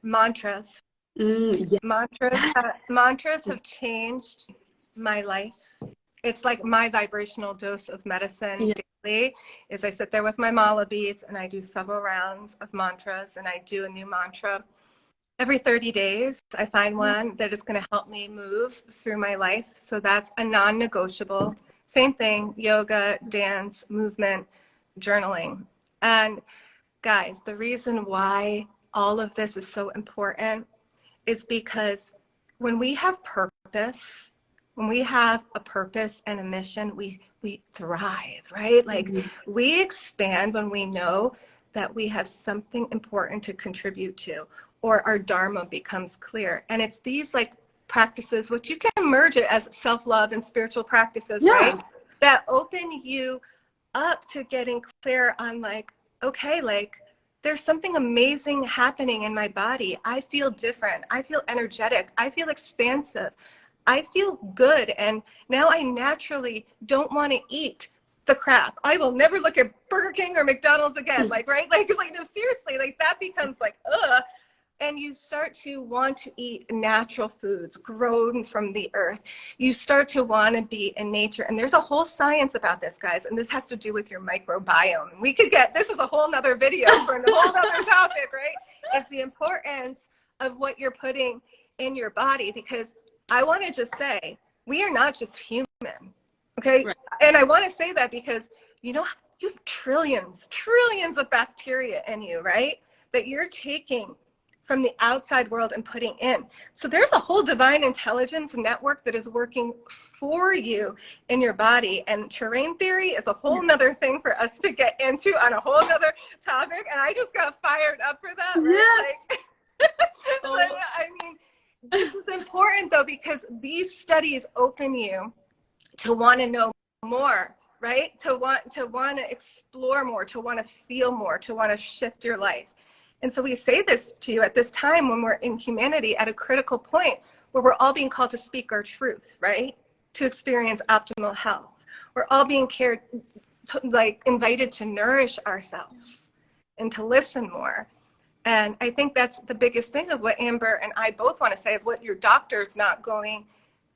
Mantras. Yeah. Mantras have changed my life. It's like my vibrational dose of medicine daily is I sit there with my mala beads and I do several rounds of mantras, and I do a new mantra every 30 days. I find one that is going to help me move through my life. So that's a non-negotiable. Same thing, yoga, dance, movement, journaling. And guys, the reason why all of this is so important is because when we have purpose, when we have a purpose and a mission, we thrive, right? Like we expand when we know that we have something important to contribute to, or our dharma becomes clear. And it's these like practices, which you can merge it as self-love and spiritual practices, right? That open you up to getting clear on like, okay, like there's something amazing happening in my body. I feel different. I feel energetic. I feel expansive. I feel good. And now I naturally don't want to eat the crap. I will never look at Burger King or McDonald's again. Like, right? Like no, seriously, like that becomes like, ugh. And you start to want to eat natural foods grown from the earth. You start to want to be in nature. And there's a whole science about this, guys. And this has to do with your microbiome. We could get, this is a whole nother video for a whole other topic, right? It's the importance of what you're putting in your body. Because I want to just say, we are not just human, okay? Right. And I want to say that because, you have trillions of bacteria in you, right? That you're taking from the outside world and putting in. So there's a whole divine intelligence network that is working for you in your body. And terrain theory is a whole nother thing for us to get into on a whole nother topic. And I just got fired up for that. Right? Yes. Like, I mean, this is important though, because these studies open you to want to know more right? To want to explore more, to want to feel more, to want to shift your life. And so we say this to you at this time when we're in humanity at a critical point where we're all being called to speak our truth, right? To experience optimal health. We're all being invited to nourish ourselves and to listen more. And I think that's the biggest thing of what Amber and I both want to say, of what your doctor's not going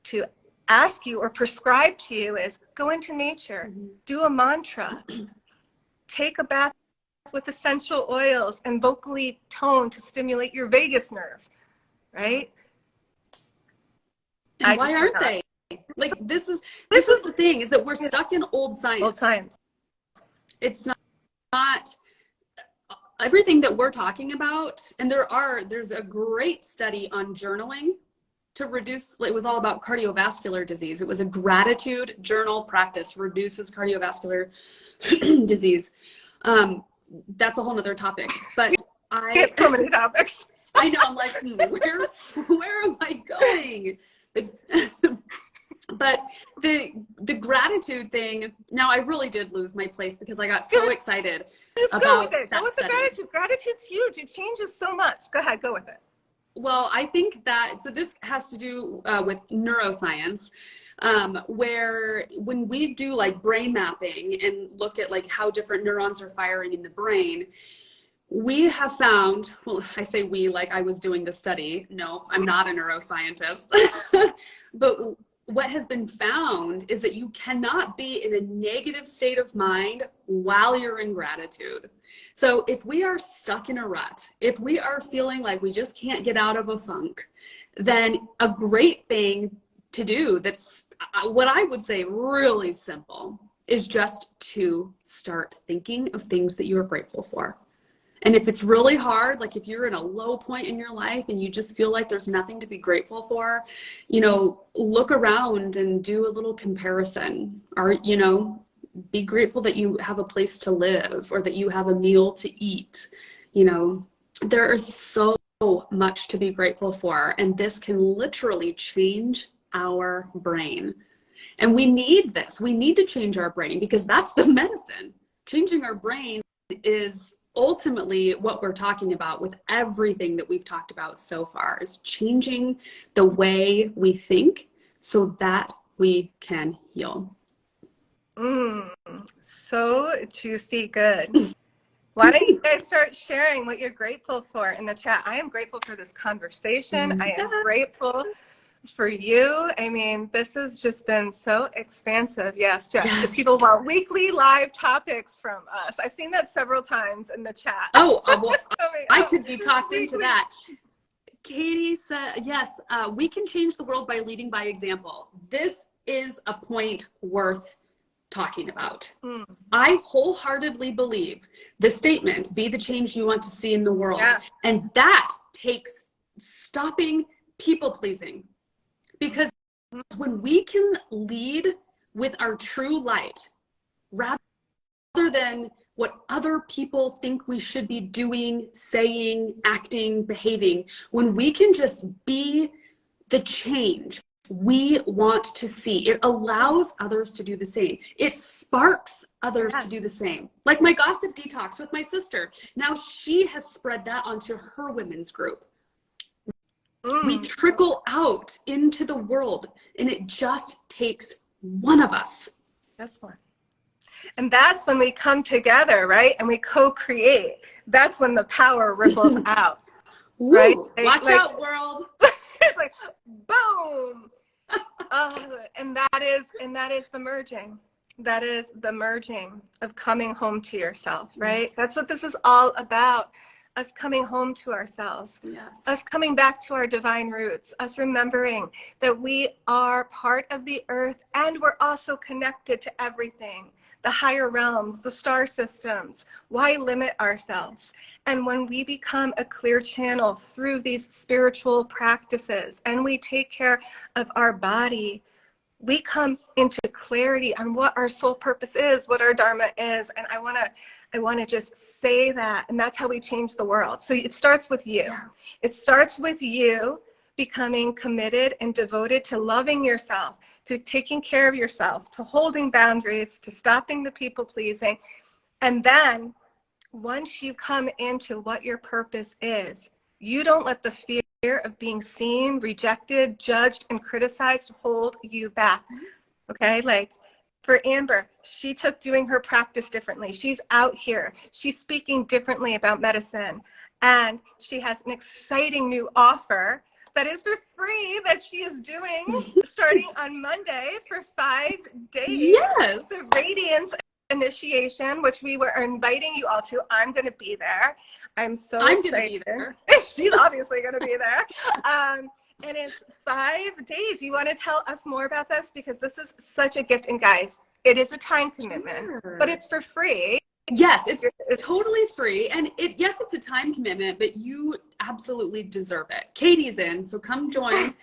to ask you or prescribe to you, is go into nature, do a mantra, take a bath with essential oils and vocally tone to stimulate your vagus nerve, right? And why aren't they? Like, this is the thing, is that we're stuck in old science. Old science. It's not everything that we're talking about. And there's a great study on journaling to reduce, it was all about cardiovascular disease. It was a gratitude journal practice reduces cardiovascular disease. That's a whole nother topic, but I get so many topics. I know, I'm like, where am I going? But the gratitude thing, now I really did lose my place because I got so excited. Just go with it. Go with the gratitude. Gratitude's huge. It changes so much. Go ahead, go with it. Well, I think that, so this has to do with neuroscience, where when we do like brain mapping and look at like how different neurons are firing in the brain, we have found, well, I say we like I was doing the study. No, I'm not a neuroscientist. But what has been found is that you cannot be in a negative state of mind while you're in gratitude. So if we are stuck in a rut, if we are feeling like we just can't get out of a funk, then a great thing to do, that's what I would say really simple, is just to start thinking of things that you are grateful for. And if it's really hard, like if you're in a low point in your life and you just feel like there's nothing to be grateful for, look around and do a little comparison. Or, be grateful that you have a place to live or that you have a meal to eat. There is so much to be grateful for, and this can literally change our brain. And we need this. We need to change our brain because that's the medicine. Changing our brain is ultimately what we're talking about with everything that we've talked about so far, is changing the way we think so that we can heal. So juicy good. Why don't you guys start sharing what you're grateful for in the chat? I am grateful for this conversation. I am grateful for you. I mean, this has just been so expansive. Yes, Jeff. Yes. People want weekly live topics from us. I've seen that several times in the chat. Well, I could be talked into that. Katie said, yes, we can change the world by leading by example. This is a point worth talking about. I wholeheartedly believe the statement, be the change you want to see in the world. Yeah. And that takes stopping people pleasing. Because when we can lead with our true light, rather than what other people think we should be doing, saying, acting, behaving, when we can just be the change we want to see, it allows others to do the same. It sparks others to do the same. Like my gossip detox with my sister. Now she has spread that onto her women's group. We trickle out into the world, and it just takes one of us. That's one. And that's when we come together, right? And we co-create. That's when the power ripples out. Ooh, right? Watch out, world. It's like, boom. And that is the merging. That is the merging of coming home to yourself, right? Yes. That's what this is all about. Us coming home to ourselves, yes. Us coming back to our divine roots, us remembering that we are part of the earth and we're also connected to everything, the higher realms, the star systems. Why limit ourselves? And when we become a clear channel through these spiritual practices and we take care of our body, we come into clarity on what our soul purpose is, what our dharma is. And I want to just say that, and that's how we change the world. So it starts with you. Yeah. It starts with you becoming committed and devoted to loving yourself, to taking care of yourself, to holding boundaries, to stopping the people pleasing. And then once you come into what your purpose is, you don't let the fear of being seen, rejected, judged, and criticized hold you back. Okay? Like for Amber, she took doing her practice differently. She's out here. She's speaking differently about medicine. And she has an exciting new offer that is for free that she is doing starting on Monday for 5 days. Yes. The Radiance initiation, which we were inviting you all to. I'm going to be there. I'm going to be there. She's obviously going to be there. And it's 5 days. You want to tell us more about this? Because this is such a gift. And guys, it is a time commitment, but it's for free. Yes, it's totally free. And yes, it's a time commitment, but you absolutely deserve it. Katie's in, so come join.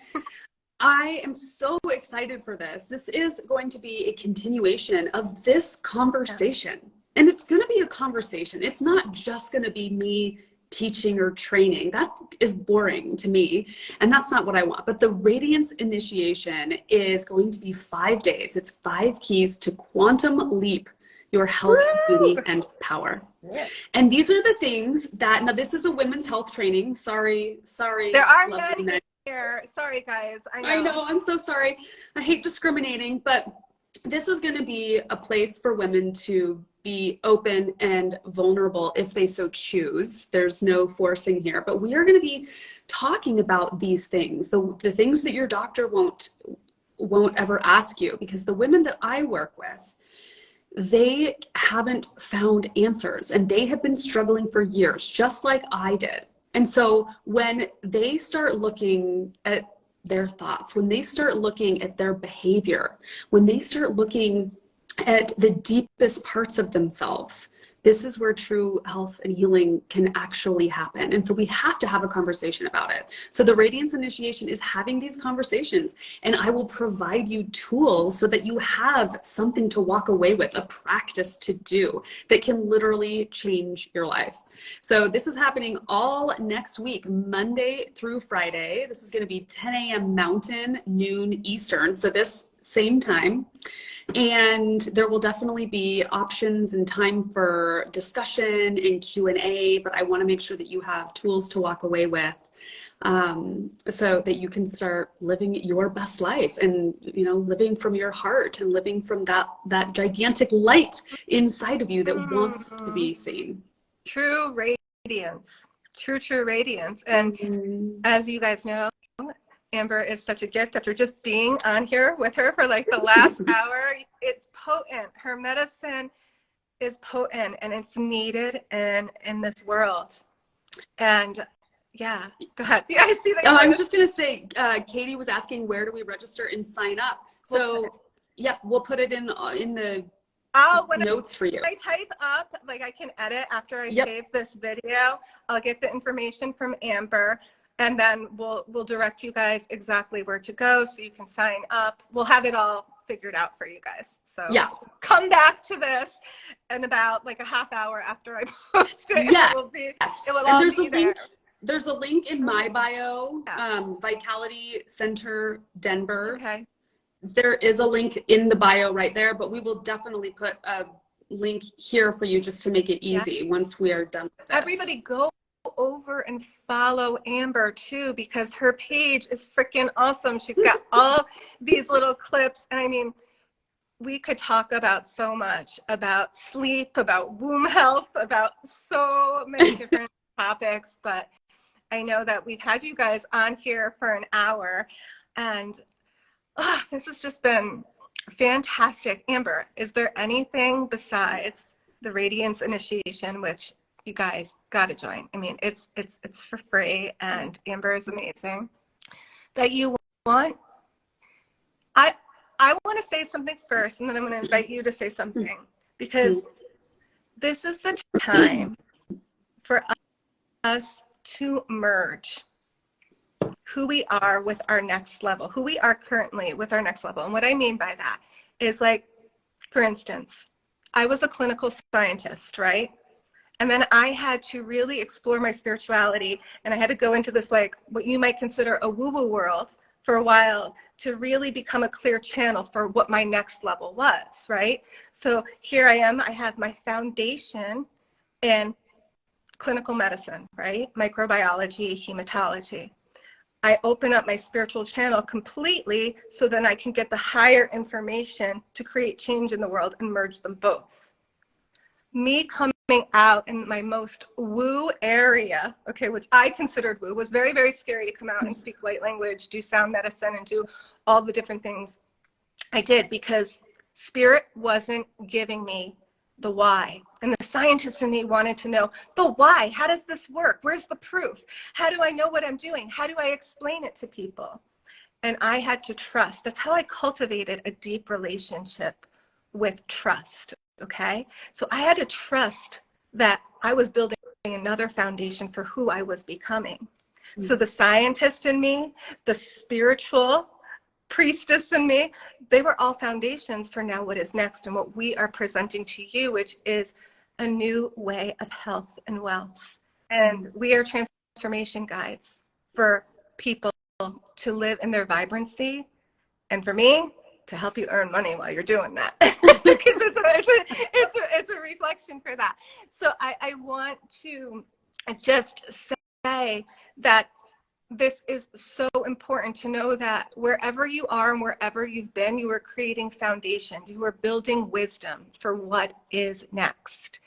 I am so excited for this. This is going to be a continuation of this conversation. And it's going to be a conversation. It's not just going to be me teaching or training. That is boring to me. And that's not what I want. But the Radiance initiation is going to be 5 days. It's 5 keys to quantum leap your health, beauty, and power. Yeah. And these are the things that, now this is a women's health training. Sorry. There are men here. Sorry, guys. I know, I'm so sorry. I hate discriminating, but this is going to be a place for women to be open and vulnerable if they so choose. There's no forcing here, but we are going to be talking about these things, the things that your doctor won't ever ask you, because the women that I work with, they haven't found answers and they have been struggling for years, just like I did. And so when they start looking at their thoughts, when they start looking at their behavior, when they start looking at the deepest parts of themselves, this is where true health and healing can actually happen. And so we have to have a conversation about it. So the Radiance initiation is having these conversations, and I will provide you tools so that you have something to walk away with, a practice to do that can literally change your life. So this is happening all next week, Monday through Friday. This is going to be 10 a.m. Mountain, noon Eastern. So this same time. And there will definitely be options and time for discussion and Q&A, but I want to make sure that you have tools to walk away with so that you can start living your best life and, you know, living from your heart and living from that gigantic light inside of you that wants to be seen. True radiance. True radiance. And as you guys know, Amber is such a gift. After just being on here with her for like the last hour, it's potent. Her medicine is potent and it's needed in this world. And yeah, go ahead. Yeah, I see that. I was just going to say, Katie was asking, where do we register and sign up? So yeah, we'll put it in the notes for you. I type up, like I can edit after I save this video. I'll get the information from Amber. And then we'll direct you guys exactly where to go so you can sign up. We'll have it all figured out for you guys. So yeah, come back to this in about like a half hour after I post it. Yeah. It will be, it will all be there. There's a link in my bio, Vitality Center Denver. Okay. There is a link in the bio right there, but we will definitely put a link here for you just to make it easy once we are done with this. Everybody go over and follow Amber too, because her page is freaking awesome. She's got all these little clips, and I mean, we could talk about so much, about sleep, about womb health, about so many different topics, but I know that we've had you guys on here for an hour, and this has just been fantastic. Amber, is there anything besides the Radiance initiation, which you guys got to join? I mean, it's for free, and Amber is amazing, that you want? I want to say something first, and then I'm going to invite you to say something, because this is the time for us to merge who we are with our next level, who we are currently with our next level. And what I mean by that is, like, for instance, I was a clinical scientist, right? And then I had to really explore my spirituality, and I had to go into this, like, what you might consider a woo-woo world for a while to really become a clear channel for what my next level was, right? So here I am, I have my foundation in clinical medicine, right? Microbiology, hematology. I open up my spiritual channel completely so then I can get the higher information to create change in the world and merge them both. Me coming out in my most woo area, okay, which I considered woo, was very, very scary to come out and speak light language, do sound medicine, and do all the different things I did because spirit wasn't giving me the why. And the scientist in me wanted to know, but why? How does this work? Where's the proof? How do I know what I'm doing? How do I explain it to people? And I had to trust. That's how I cultivated a deep relationship with trust, okay? So I had to trust that I was building another foundation for who I was becoming. So the scientist in me, the spiritual priestess in me, they were all foundations for now what is next and what we are presenting to you, which is a new way of health and wealth. And we are transformation guides for people to live in their vibrancy, and for me to help you earn money while you're doing that. Because it's a reflection for that. So I want to just say that this is so important to know that wherever you are and wherever you've been, you are creating foundations. You are building wisdom for what is next.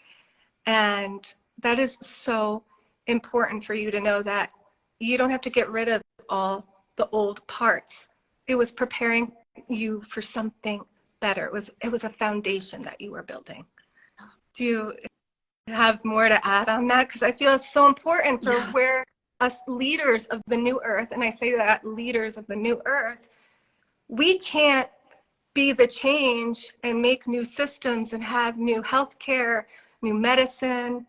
And that is so important for you to know that you don't have to get rid of all the old parts. It was preparing you for something better. It was a foundation that you were building. Do you have more to add on that? Because I feel it's so important for where us leaders of the new earth, and I say that leaders of the new earth, we can't be the change and make new systems and have new healthcare, new medicine,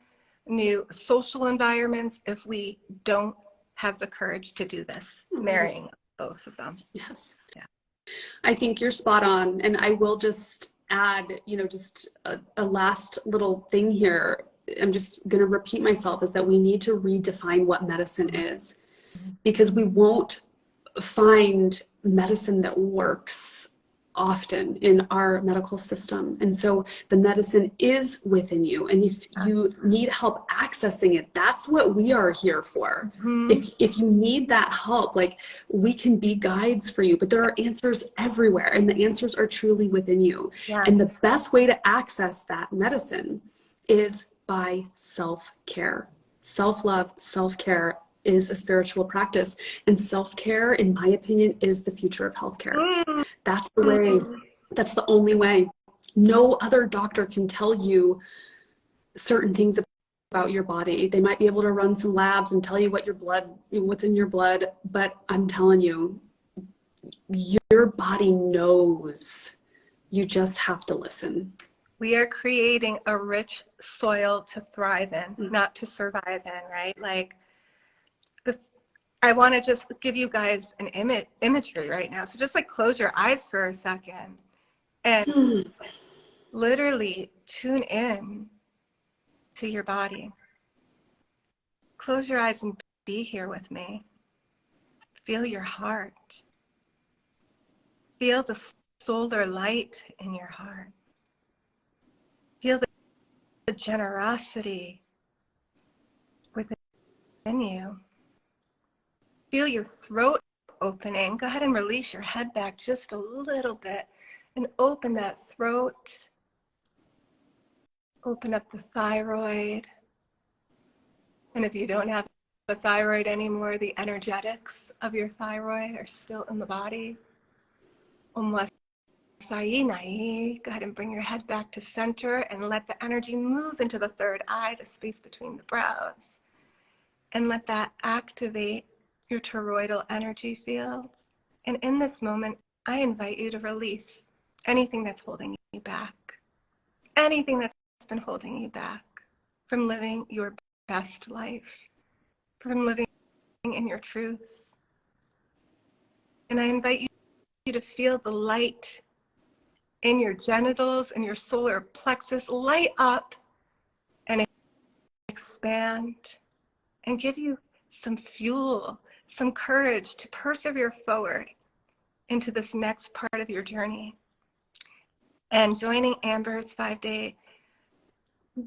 new social environments if we don't have the courage to do this, marrying both of them. Yes. Yeah. I think you're spot on. And I will just add, just a last little thing here. I'm just going to repeat myself is that we need to redefine what medicine is, because we won't find medicine that works often in our medical system. And so the medicine is within you. And if you need help accessing it, that's what we are here for. If you need that help, like, we can be guides for you, but there are answers everywhere, and the answers are truly within you. And the best way to access that medicine is by self-care. Self-love, self-care is a spiritual practice, and self-care, in my opinion, is the future of healthcare. That's the way. That's the only way. No other doctor can tell you certain things about your body. They might be able to run some labs and tell you what's in your blood, but I'm telling you, your body knows. You just have to listen. We are creating a rich soil to thrive in, not to survive in, right? Like, I want to just give you guys an imagery right now. So just like close your eyes for a second and literally tune in to your body. Close your eyes and be here with me. Feel your heart. Feel the solar light in your heart. Feel the generosity within you. Feel your throat opening. Go ahead and release your head back just a little bit and open that throat. Open up the thyroid. And if you don't have the thyroid anymore, the energetics of your thyroid are still in the body. Go ahead and bring your head back to center and let the energy move into the third eye, the space between the brows. And let that activate your toroidal energy field. And in this moment, I invite you to release anything that's holding you back. Anything that's been holding you back from living your best life, from living in your truth. And I invite you to feel the light in your genitals and your solar plexus light up and expand and give you some fuel, some courage to persevere forward into this next part of your journey. And joining Amber's 5-day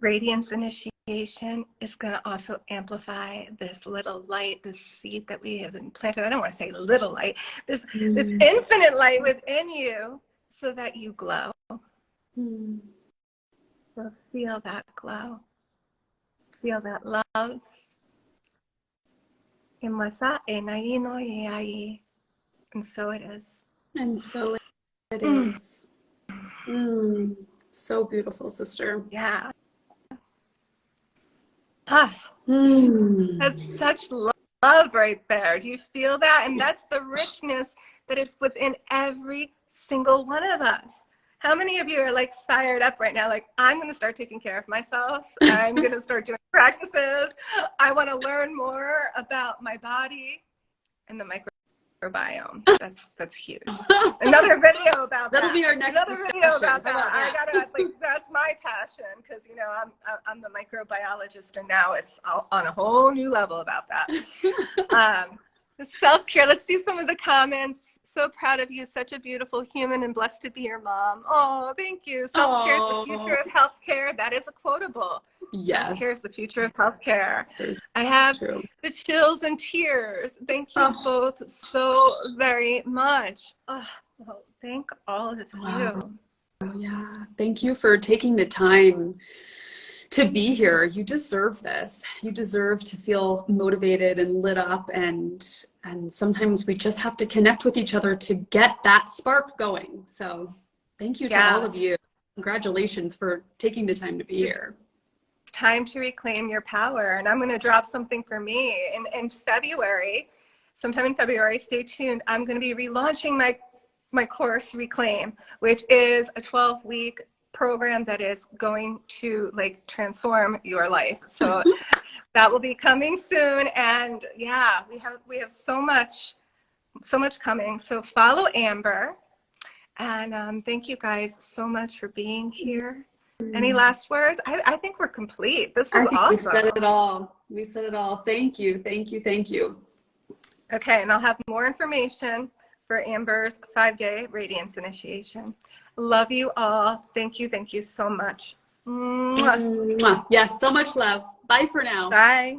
Radiance initiation is going to also amplify this little light, this seed that we have implanted. I don't want to say little light, this infinite light within you, so that you glow. So feel that glow. Feel that love. And so it is. And so it is. So beautiful, sister. Yeah. That's such love right there. Do you feel that? And that's the richness that is within every single one of us. How many of you are like fired up right now? Like, I'm going to start taking care of myself. I'm going to start doing practices. I want to learn more about my body and the microbiome. That's huge. Another video about that. That'll be our next video about that. I gotta, like, that's my passion, because you know I'm the microbiologist, and now it's on a whole new level about that. Self-care. Let's see some of the comments. So proud of you. Such a beautiful human, and blessed to be your mom. Oh, thank you. Self-care is the future of healthcare. That is a quotable. Yes. Self-care is the future of healthcare. I have the chills and tears. Thank you both so very much. Well, thank all of you. Wow. Yeah. Thank you for taking the time to be here. You deserve this. You deserve to feel motivated and lit up, and sometimes we just have to connect with each other to get that spark going. So thank you to all of you. Congratulations for taking the time to be here. Time to reclaim your power. And I'm going to drop something for me in February. Sometime in February, stay tuned. I'm going to be relaunching my course, Reclaim, which is a 12-week program that is going to like transform your life. So that will be coming soon. And yeah, we have so much coming. So follow Amber. And thank you guys so much for being here. Any last words? I think we're complete. This was awesome. We said it all. We said it all. Thank you. Thank you. Thank you. Okay. And I'll have more information for Amber's 5-day Radiance initiation. Love you all. Thank you. Thank you so much. Yes, so much love. Bye for now. Bye.